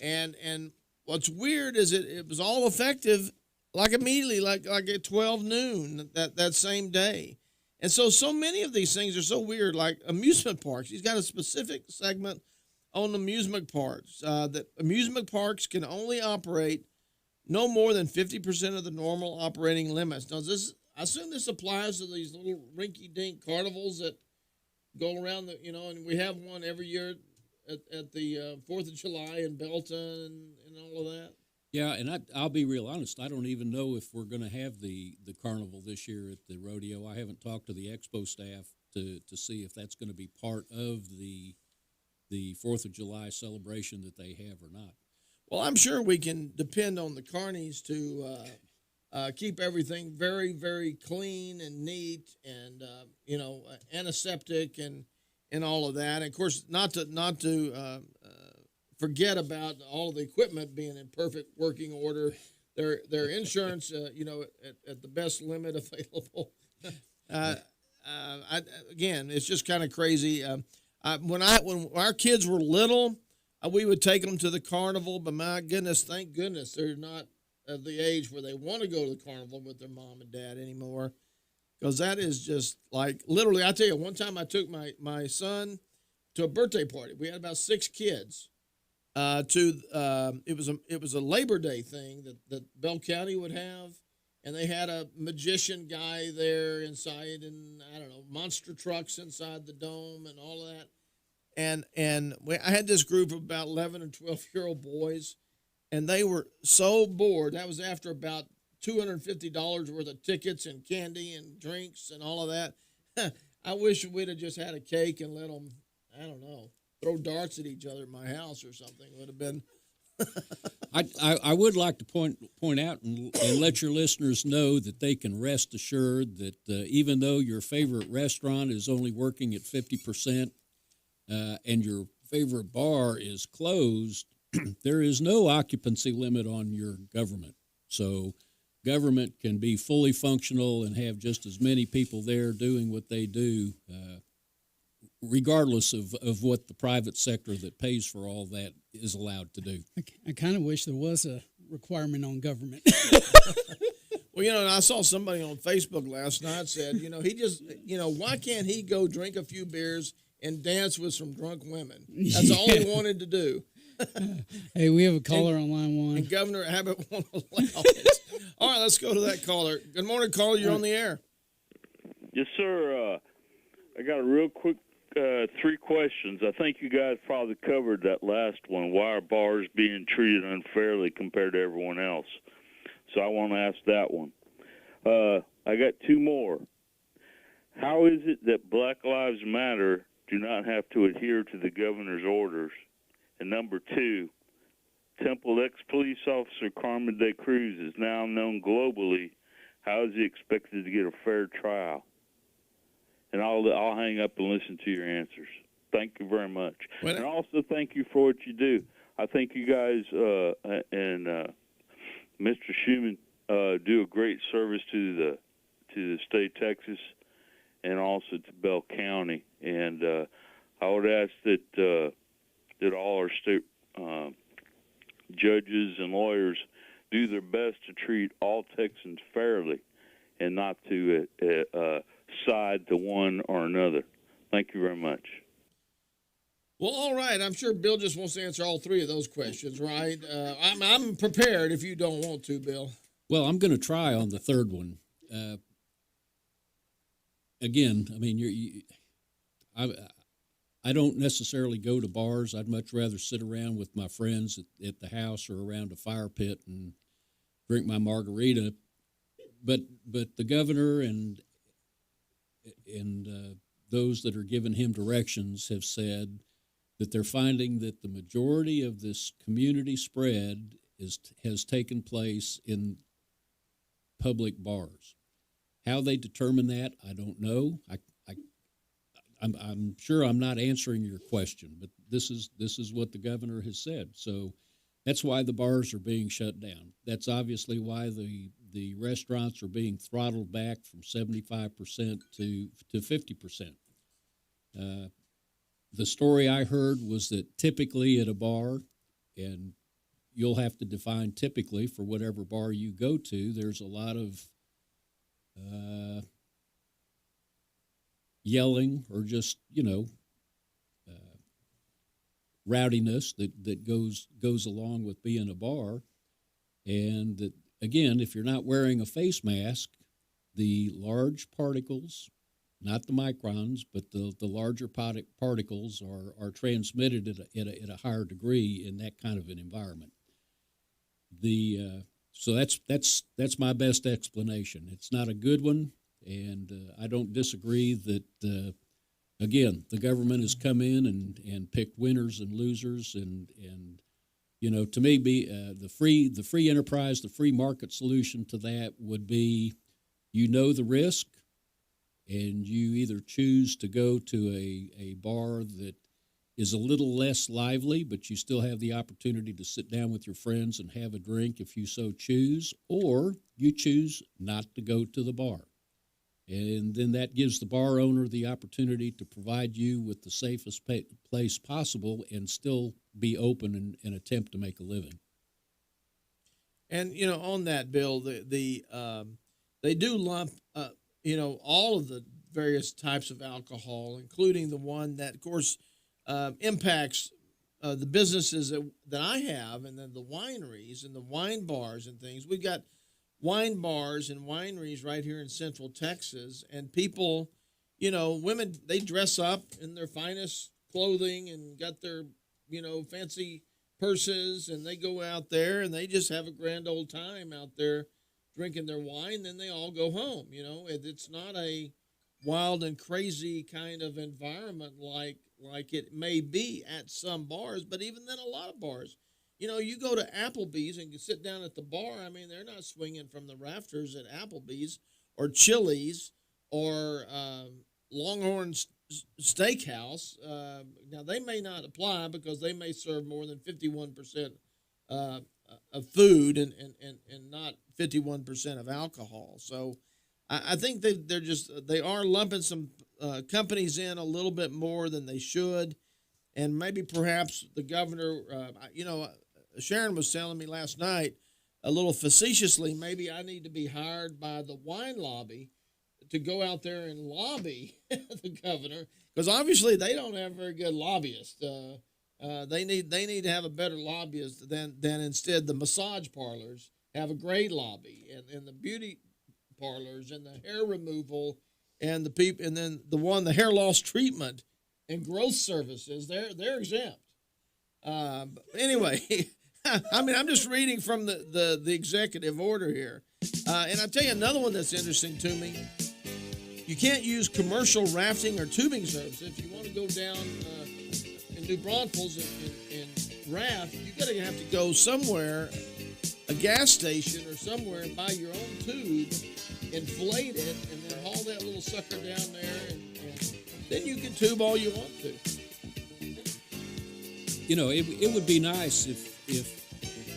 And what's weird is it was all effective like immediately, like at 12 noon that same day. And so many of these things are so weird, like amusement parks. He's got a specific segment on amusement parks, that amusement parks can only operate no more than 50% of the normal operating limits. Now, I assume this applies to these little rinky-dink carnivals that go around, and we have one every year at the 4th of July in Belton and all of that. Yeah, and I'll be real honest. I don't even know if we're going to have the carnival this year at the rodeo. I haven't talked to the expo staff to see if that's going to be part of the 4th of July celebration that they have or not. Well, I'm sure we can depend on the carnies to keep everything very, very clean and neat, and antiseptic and all of that. And of course, not to forget about all of the equipment being in perfect working order. Their insurance, at the best limit available. Again, it's just kind of crazy. When our kids were little, we would take them to the carnival, but my goodness, thank goodness they're not at the age where they want to go to the carnival with their mom and dad anymore, because that is just like literally. I tell you, one time I took my son to a birthday party. We had about 6 kids. It was a Labor Day thing that Bell County would have, and they had a magician guy there inside, and I don't know, monster trucks inside the dome and all of that. I had this group of about 11 and 12-year-old boys, and they were so bored. That was after about $250 worth of tickets and candy and drinks and all of that. I wish we'd have just had a cake and let them, I don't know, throw darts at each other at my house or something. It would have been. I would like to point out and let your listeners know that they can rest assured that even though your favorite restaurant is only working at 50%, and your favorite bar is closed, there is no occupancy limit on your government. So government can be fully functional and have just as many people there doing what they do, regardless of what the private sector that pays for all that is allowed to do. I kind of wish there was a requirement on government. Well, I saw somebody on Facebook last night said, he just, why can't he go drink a few beers and dance with some drunk women? That's all he wanted to do. Hey, we have a caller on line 1. And Governor Abbott won't allow it. All right, let's go to that caller. Good morning, caller. You're on the air. Yes, sir. I got a real quick 3 questions. I think you guys probably covered that last one. Why are bars being treated unfairly compared to everyone else? So I want to ask that one. I got 2 more. How is it that Black Lives Matter do not have to adhere to the governor's orders? And number 2, Temple ex-police officer Carmen De Cruz is now known globally. How is he expected to get a fair trial? And I'll hang up and listen to your answers. Thank you very much. And also thank you for what you do. I think you guys and Mr. Schuman do a great service to the state of Texas and also to Bell County. And I would ask that all our state judges and lawyers do their best to treat all Texans fairly and not to side to one or another. Thank you very much. Well, all right. I'm sure Bill just wants to answer all 3 of those questions, right? I'm prepared if you don't want to, Bill. Well, I'm going to try on the 3rd one. Again, I mean, I don't necessarily go to bars. I'd much rather sit around with my friends at the house or around a fire pit and drink my margarita. But the governor and those that are giving him directions have said that they're finding that the majority of this community spread has taken place in public bars. How they determine that, I don't know. I'm sure I'm not answering your question, but this is what the governor has said. So that's why the bars are being shut down. That's obviously why the restaurants are being throttled back from 75% to 50%. The story I heard was that typically at a bar, and you'll have to define typically for whatever bar you go to, there's a lot of yelling or just, rowdiness that goes along with being a bar. And that, again, if you're not wearing a face mask, the large particles, not the microns, but the larger particles are transmitted at a higher degree in that kind of an environment. So that's my best explanation. It's not a good one, and I don't disagree that. Again, the government has come in and picked winners and losers, and to me, the free enterprise, the free market solution to that would be, the risk, and you either choose to go to a bar that is a little less lively, but you still have the opportunity to sit down with your friends and have a drink if you so choose, or you choose not to go to the bar. And then that gives the bar owner the opportunity to provide you with the safest place possible and still be open and attempt to make a living. And, on that, Bill, they do lump, all of the various types of alcohol, including the one that, of course, impacts the businesses that I have, and then the wineries and the wine bars and things. We've got wine bars and wineries right here in Central Texas, and people, women, they dress up in their finest clothing and got their, fancy purses, and they go out there and they just have a grand old time out there drinking their wine. Then they all go home. It's not a wild and crazy kind of environment like it may be at some bars, but even then a lot of bars. You go to Applebee's and you sit down at the bar. I mean, they're not swinging from the rafters at Applebee's or Chili's or Longhorn Steakhouse. Now, they may not apply because they may serve more than 51% of food and not 51% of alcohol. So I think they are lumping some companies in a little bit more than they should. And maybe perhaps the governor, Sharon was telling me last night, a little facetiously, maybe I need to be hired by the wine lobby to go out there and lobby the governor, because obviously they don't have very good lobbyists. They need to have a better lobbyist than instead the massage parlors have a great lobby, and the beauty parlors and the hair removal and the people, and then the hair loss treatment and growth services, they're exempt. Anyway. I mean, I'm just reading from the executive order here. And I'll tell you another one that's interesting to me. You can't use commercial rafting or tubing service. If you want to go down in New Braunfels and raft, you're going to have to go somewhere, a gas station or somewhere, and buy your own tube, inflate it, and then haul that little sucker down there, and then you can tube all you want to. It would be nice if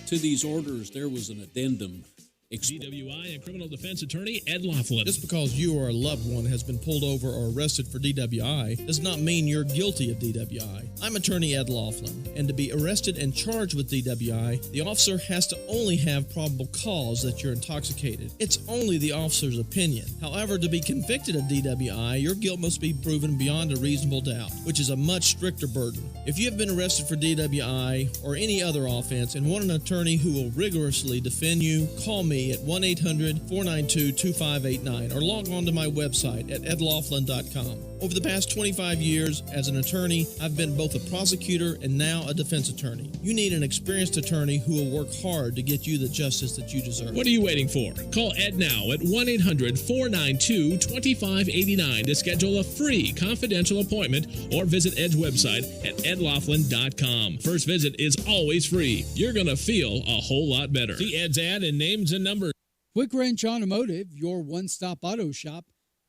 to these orders there was an addendum. DWI and criminal defense attorney Ed Laughlin. Just because you or a loved one has been pulled over or arrested for DWI does not mean you're guilty of DWI. I'm attorney Ed Laughlin, and to be arrested and charged with DWI, the officer has to only have probable cause that you're intoxicated. It's only the officer's opinion. However, to be convicted of DWI, your guilt must be proven beyond a reasonable doubt, which is a much stricter burden. If you have been arrested for DWI or any other offense and want an attorney who will rigorously defend you, call me at 1-800-492-2589 or log on to my website at edlaughlin.com. Over the past 25 years as an attorney, I've been both a prosecutor and now a defense attorney. You need an experienced attorney who will work hard to get you the justice that you deserve. What are you waiting for? Call Ed now at 1-800-492-2589 to schedule a free confidential appointment or visit Ed's website at edlaughlin.com. First visit is always free. You're going to feel a whole lot better. See Ed's ad and names and numbers. Quick Wrench Automotive, your one-stop auto shop.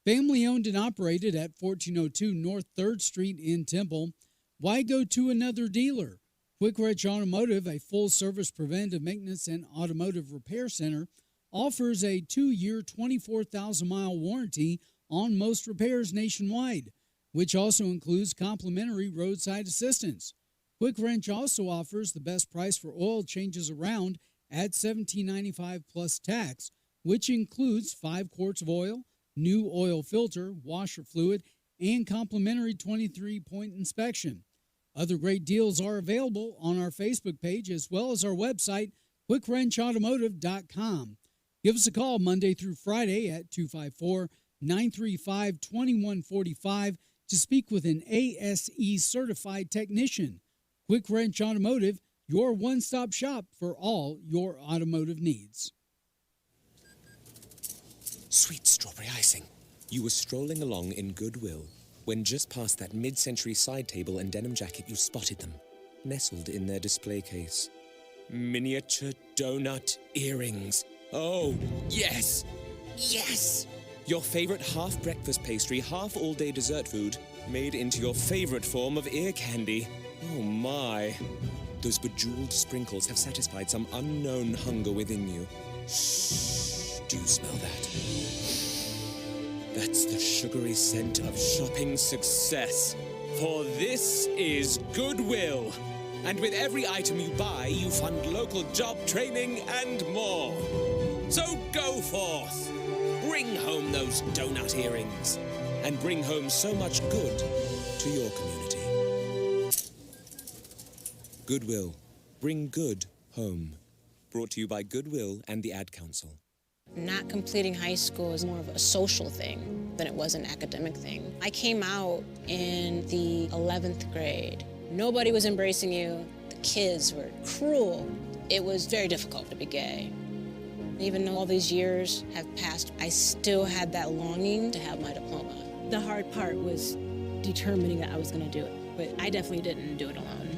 Family owned and operated at 1402 North 3rd Street in Temple. Why go to another dealer? Quick Wrench Automotive, a full-service preventive maintenance and automotive repair center, offers a 2-year, 24,000-mile warranty on most repairs nationwide, which also includes complimentary roadside assistance. Quick Wrench also offers the best price for oil changes around at $17.95 plus tax, which includes 5 quarts of oil, new oil filter, washer fluid, and complimentary 23-point inspection. Other great deals are available on our Facebook page as well as our website, quickwrenchautomotive.com. Give us a call Monday through Friday at 254-935-2145 to speak with an ASE certified technician. Quick Wrench Automotive, your one-stop shop for all your automotive needs. Sweet strawberry icing. You were strolling along in Goodwill when just past that mid-century side table and denim jacket you spotted them, nestled in their display case. Miniature donut earrings. Oh, yes! Yes! Your favorite half-breakfast pastry, half-all-day dessert food, made into your favorite form of ear candy. Oh, my. Those bejeweled sprinkles have satisfied some unknown hunger within you. Shh, do you smell that? That's the sugary scent of shopping success. For this is Goodwill. And with every item you buy, you fund local job training and more. So go forth. Bring home those donut earrings. And bring home so much good to your community. Goodwill. Bring good home. Brought to you by Goodwill and the Ad Council. Not completing high school is more of a social thing than it was an academic thing. I came out in the 11th grade. Nobody was embracing you. The kids were cruel. It was very difficult to be gay. Even though all these years have passed, I still had that longing to have my diploma. The hard part was determining that I was going to do it, but I definitely didn't do it alone.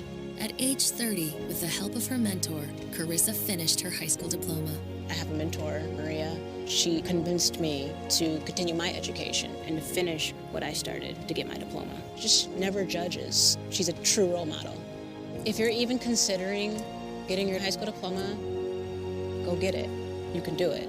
At age 30, with the help of her mentor, Carissa finished her high school diploma. I have a mentor, Maria. She convinced me to continue my education and to finish what I started to get my diploma. Just never judges. She's a true role model. If you're even considering getting your high school diploma, go get it. You can do it.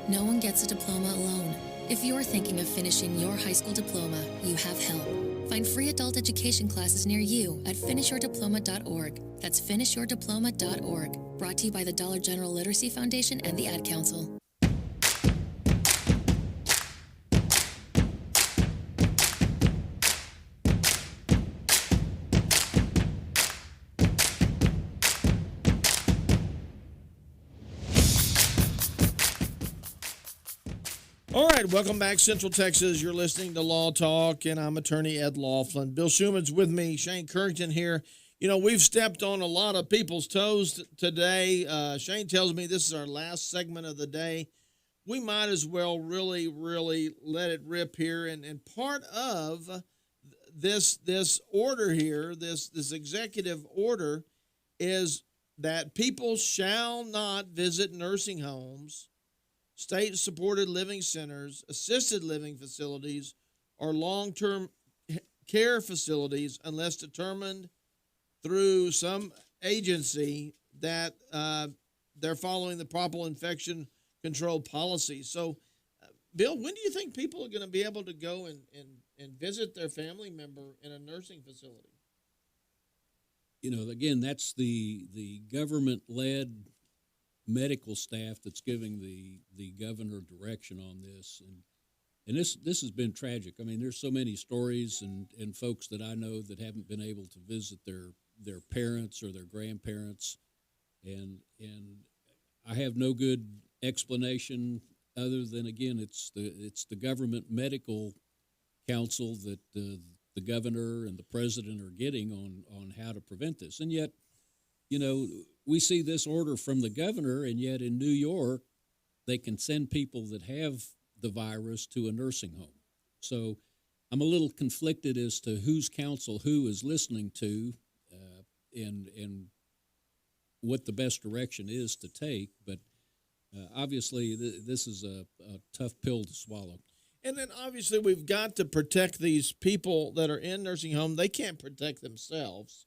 No one gets a diploma alone. If you're thinking of finishing your high school diploma, you have help. Find free adult education classes near you at finishyourdiploma.org. That's finishyourdiploma.org. Brought to you by the Dollar General Literacy Foundation and the Ad Council. All right, welcome back, Central Texas. You're listening to Law Talk, and I'm attorney Ed Laughlin. Bill Schuman's with me, Shane Currington here. You know, we've stepped on a lot of people's toes today. Shane tells me this is our last segment of the day. We might as well really let it rip here. And part of this order here, this executive order, is that people shall not visit nursing homes, state-supported living centers, assisted living facilities, or long-term care facilities unless determined through some agency that they're following the proper infection control policy. So, Bill, when do you think people are going to be able to go and visit their family member in a nursing facility? You know, again, that's the government-led medical staff that's giving the governor direction on this, and this has been tragic. I mean, there's so many stories and folks that I know that haven't been able to visit their parents or their grandparents, and I have no good explanation other than, again, it's the government medical council that the governor and the president are getting on how to prevent this, and yet, you know, we see this order from the governor, and yet in New York, they can send people that have the virus to a nursing home. So I'm a little conflicted as to whose counsel who is listening to and what the best direction is to take. But obviously, this is a tough pill to swallow. And then obviously we've got to protect these people that are in nursing home. They can't protect themselves.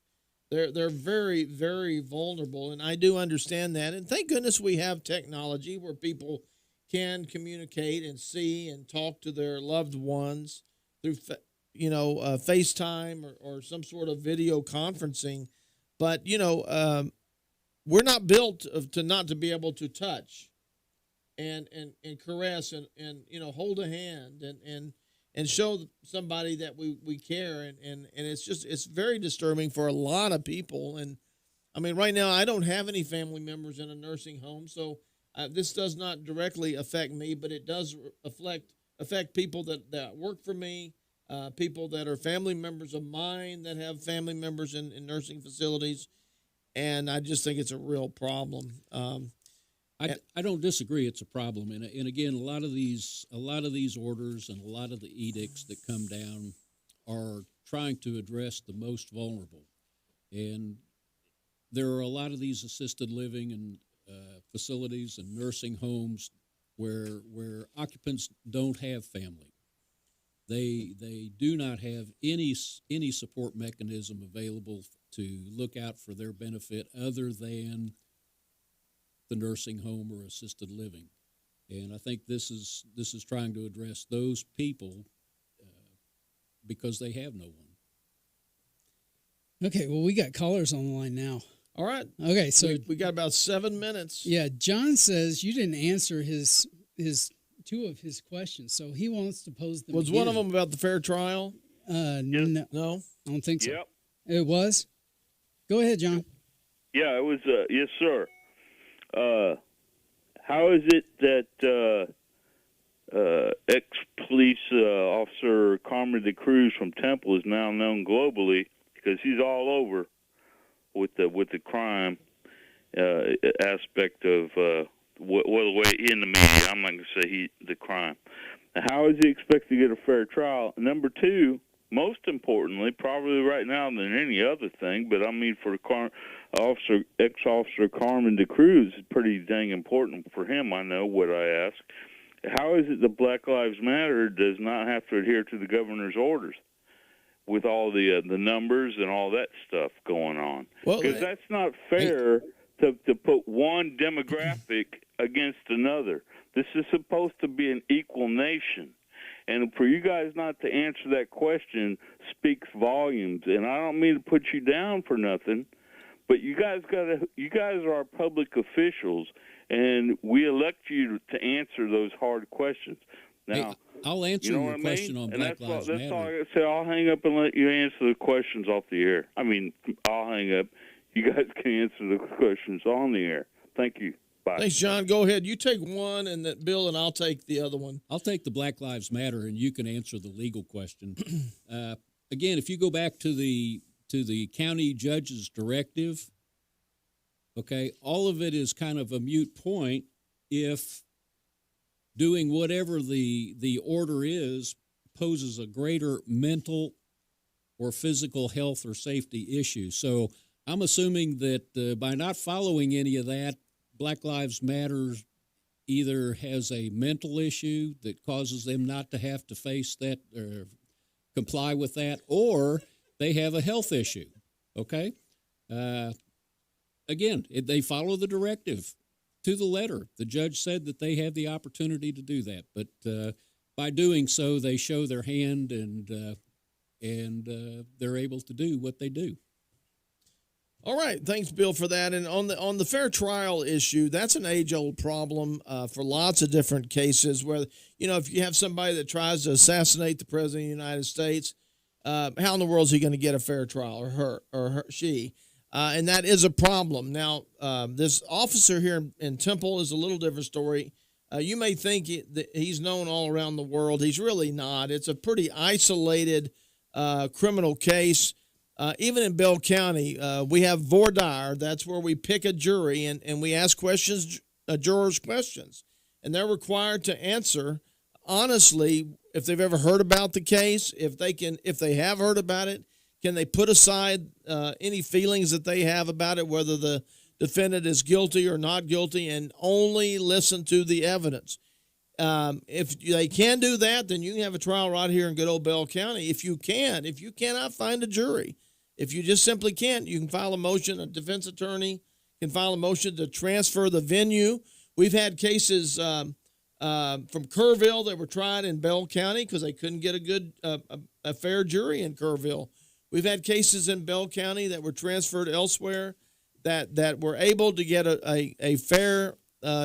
They're very, very vulnerable, and I do understand that. And thank goodness we have technology where people can communicate and see and talk to their loved ones through, FaceTime or some sort of video conferencing. But, we're not built to not to be able to touch and caress and hold a hand and show somebody that we care. And it's very disturbing for a lot of people. And I mean, right now I don't have any family members in a nursing home, so this does not directly affect me, but it does affect people that work for me, people that are family members of mine that have family members in nursing facilities. and I just think it's a real problem. I don't disagree. It's a problem, and again, a lot of these orders and a lot of the edicts that come down are trying to address the most vulnerable, and there are a lot of these assisted living and facilities and nursing homes where occupants don't have family. They do not have any support mechanism available to look out for their benefit other than the nursing home or assisted living, and I think this is trying to address those people because they have no one. Okay, well, we got callers on the line now. All right. Okay, so we got about 7 minutes. Yeah, John says you didn't answer his two of his questions, so he wants to pose them. Was again. one of them about the fair trial? No, I don't think so. Yep. It was. Go ahead, John. Yeah, it was. Yes, sir. How is it that ex-police officer Carmen de Cruz from Temple is now known globally because he's all over with the crime aspect of the way in the media. I'm not going to say the crime. How is he expected to get a fair trial? Number two, most importantly, probably right now than any other thing, but I mean for ex-officer Carmen de Cruz, it's pretty dang important for him. I know what I ask. How is it that Black Lives Matter does not have to adhere to the governor's orders with all the numbers and all that stuff going on? Because that's not fair to put one demographic against another. This is supposed to be an equal nation. And for you guys not to answer that question speaks volumes. And I don't mean to put you down for nothing, but you guys are our public officials, and we elect you to answer those hard questions. Now, hey, I'll answer your question on Black Lives Matter. That's all I got to say. I'll hang up and let you answer the questions off the air. I mean, I'll hang up. You guys can answer the questions on the air. Thank you. Bye. Thanks, John. Go ahead. You take one, and then Bill, and I'll take the other one. I'll take the Black Lives Matter, and you can answer the legal question. Again, if you go back to the county judge's directive, okay, all of it is kind of a moot point if doing whatever the order is poses a greater mental or physical health or safety issue. So I'm assuming that by not following any of that, Black Lives Matter either has a mental issue that causes them not to have to face that or comply with that, or they have a health issue, okay? Again, they follow the directive to the letter. The judge said that they have the opportunity to do that, but by doing so, they show their hand and they're able to do what they do. All right, thanks, Bill, for that. And on the fair trial issue, that's an age-old problem for lots of different cases where, if you have somebody that tries to assassinate the president of the United States, how in the world is he going to get a fair trial, or she? And that is a problem. Now, this officer here in Temple is a little different story. You may think that he's known all around the world. He's really not. It's a pretty isolated criminal case. Even in Bell County, we have voir dire. That's where we pick a jury and we ask jurors questions. And they're required to answer honestly if they've ever heard about the case, if they have heard about it, can they put aside any feelings that they have about it, whether the defendant is guilty or not guilty, and only listen to the evidence. If they can do that, then you can have a trial right here in good old Bell County. If you cannot find a jury, if you just simply can't, you can file a motion. A defense attorney can file a motion to transfer the venue. We've had cases from Kerrville that were tried in Bell County because they couldn't get a fair jury in Kerrville. We've had cases in Bell County that were transferred elsewhere that were able to get a fair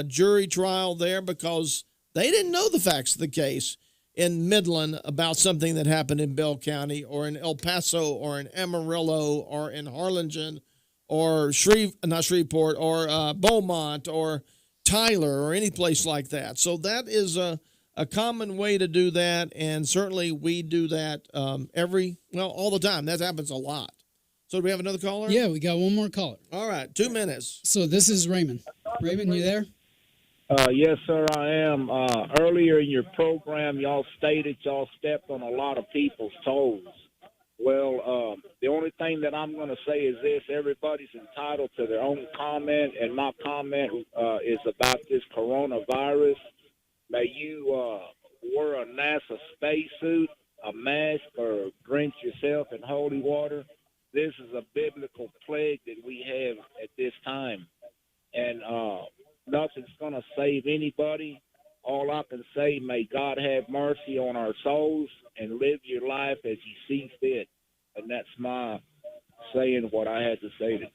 jury trial there because they didn't know the facts of the case in Midland about something that happened in Bell County or in El Paso or in Amarillo or in Harlingen or Shreveport or Beaumont or Tyler or any place like that. So that is a common way to do that, and certainly we do that all the time. That happens a lot. So do we have another caller? Yeah, we got one more caller. All right, 2 minutes. So this is Raymond. Raymond, you there? Yes, sir, I am. Earlier in your program, y'all stated y'all stepped on a lot of people's toes. Well, the only thing that I'm going to say is this. Everybody's entitled to their own comment, and my comment is about this coronavirus. May you wear a NASA spacesuit, a mask, or drench yourself in holy water. This is a biblical plague that we have at this time. And nothing's going to save anybody. All I can say, may God have mercy on our souls and live your life as you see fit. And that's my saying what I had to say.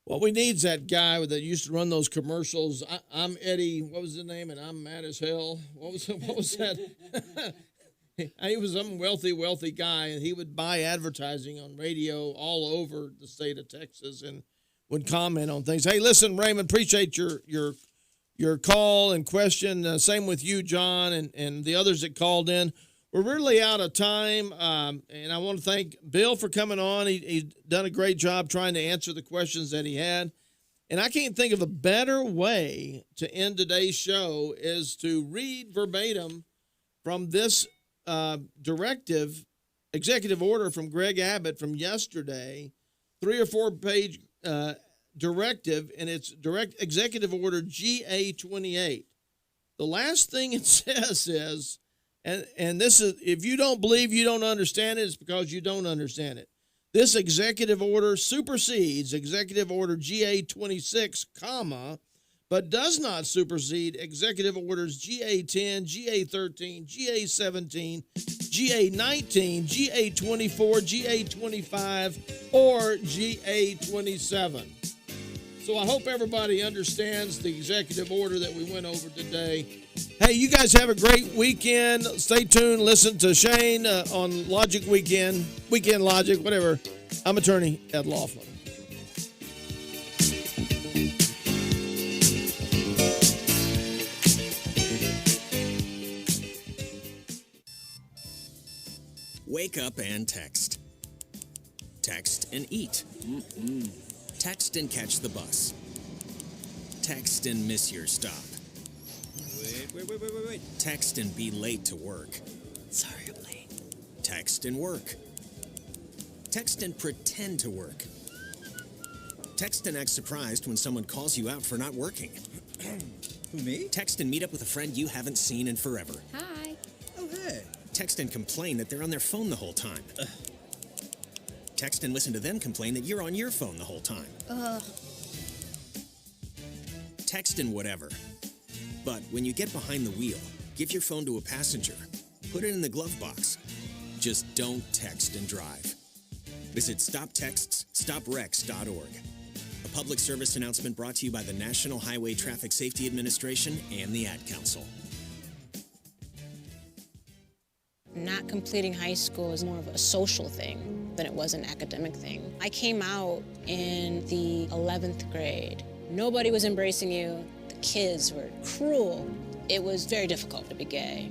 What we need is that guy that used to run those commercials. I'm Eddie. What was the name? And I'm mad as hell. What was that? He was some wealthy guy, and he would buy advertising on radio all over the state of Texas and would comment on things. Hey, listen, Raymond, appreciate your call and question. Same with you, John, and the others that called in. We're really out of time, and I want to thank Bill for coming on. He's done a great job trying to answer the questions that he had. And I can't think of a better way to end today's show is to read verbatim from this executive order from Greg Abbott from yesterday, 3 or 4 page directive, and it's direct executive order GA28. The last thing it says is, and this is, if you don't believe you don't understand it, it's because you don't understand it. This executive order supersedes executive order GA26, but does not supersede executive orders GA10, GA13, GA17, GA19, GA24, GA25, or GA27. So I hope everybody understands the executive order that we went over today. Hey, you guys have a great weekend. Stay tuned. Listen to Shane on Logic Weekend Logic, whatever. I'm attorney Ed Laughlin. Wake up and text. Text and eat. Text and catch the bus. Text and miss your stop. Wait. Text and be late to work. Sorry, I'm late. Text and work. Text and pretend to work. Text and act surprised when someone calls you out for not working. Who, me? Text and meet up with a friend you haven't seen in forever. Hi. Oh, hey. Text and complain that they're on their phone the whole time. Text and listen to them complain that you're on your phone the whole time. Text and whatever. But when you get behind the wheel, give your phone to a passenger. Put it in the glove box. Just don't text and drive. Visit StopTextsStopWrecks.org. A public service announcement brought to you by the National Highway Traffic Safety Administration and the Ad Council. Not completing high school is more of a social thing than it was an academic thing. I came out in the 11th grade. Nobody was embracing you. The kids were cruel. It was very difficult to be gay.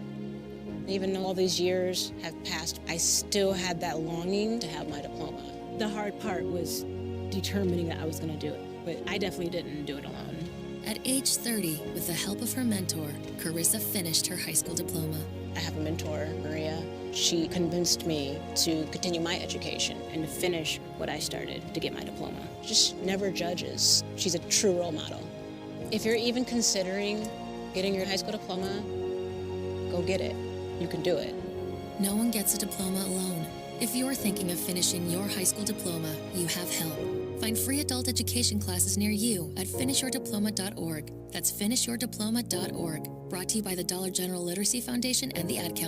Even though all these years have passed, I still had that longing to have my diploma. The hard part was determining that I was going to do it, but I definitely didn't do it alone. At age 30, with the help of her mentor, Carissa finished her high school diploma. I have a mentor, Maria. She convinced me to continue my education and to finish what I started to get my diploma. Just never judges. She's a true role model. If you're even considering getting your high school diploma, go get it. You can do it. No one gets a diploma alone. If you're thinking of finishing your high school diploma, you have help. Find free adult education classes near you at finishyourdiploma.org. That's finishyourdiploma.org. Brought to you by the Dollar General Literacy Foundation and the Ad Council.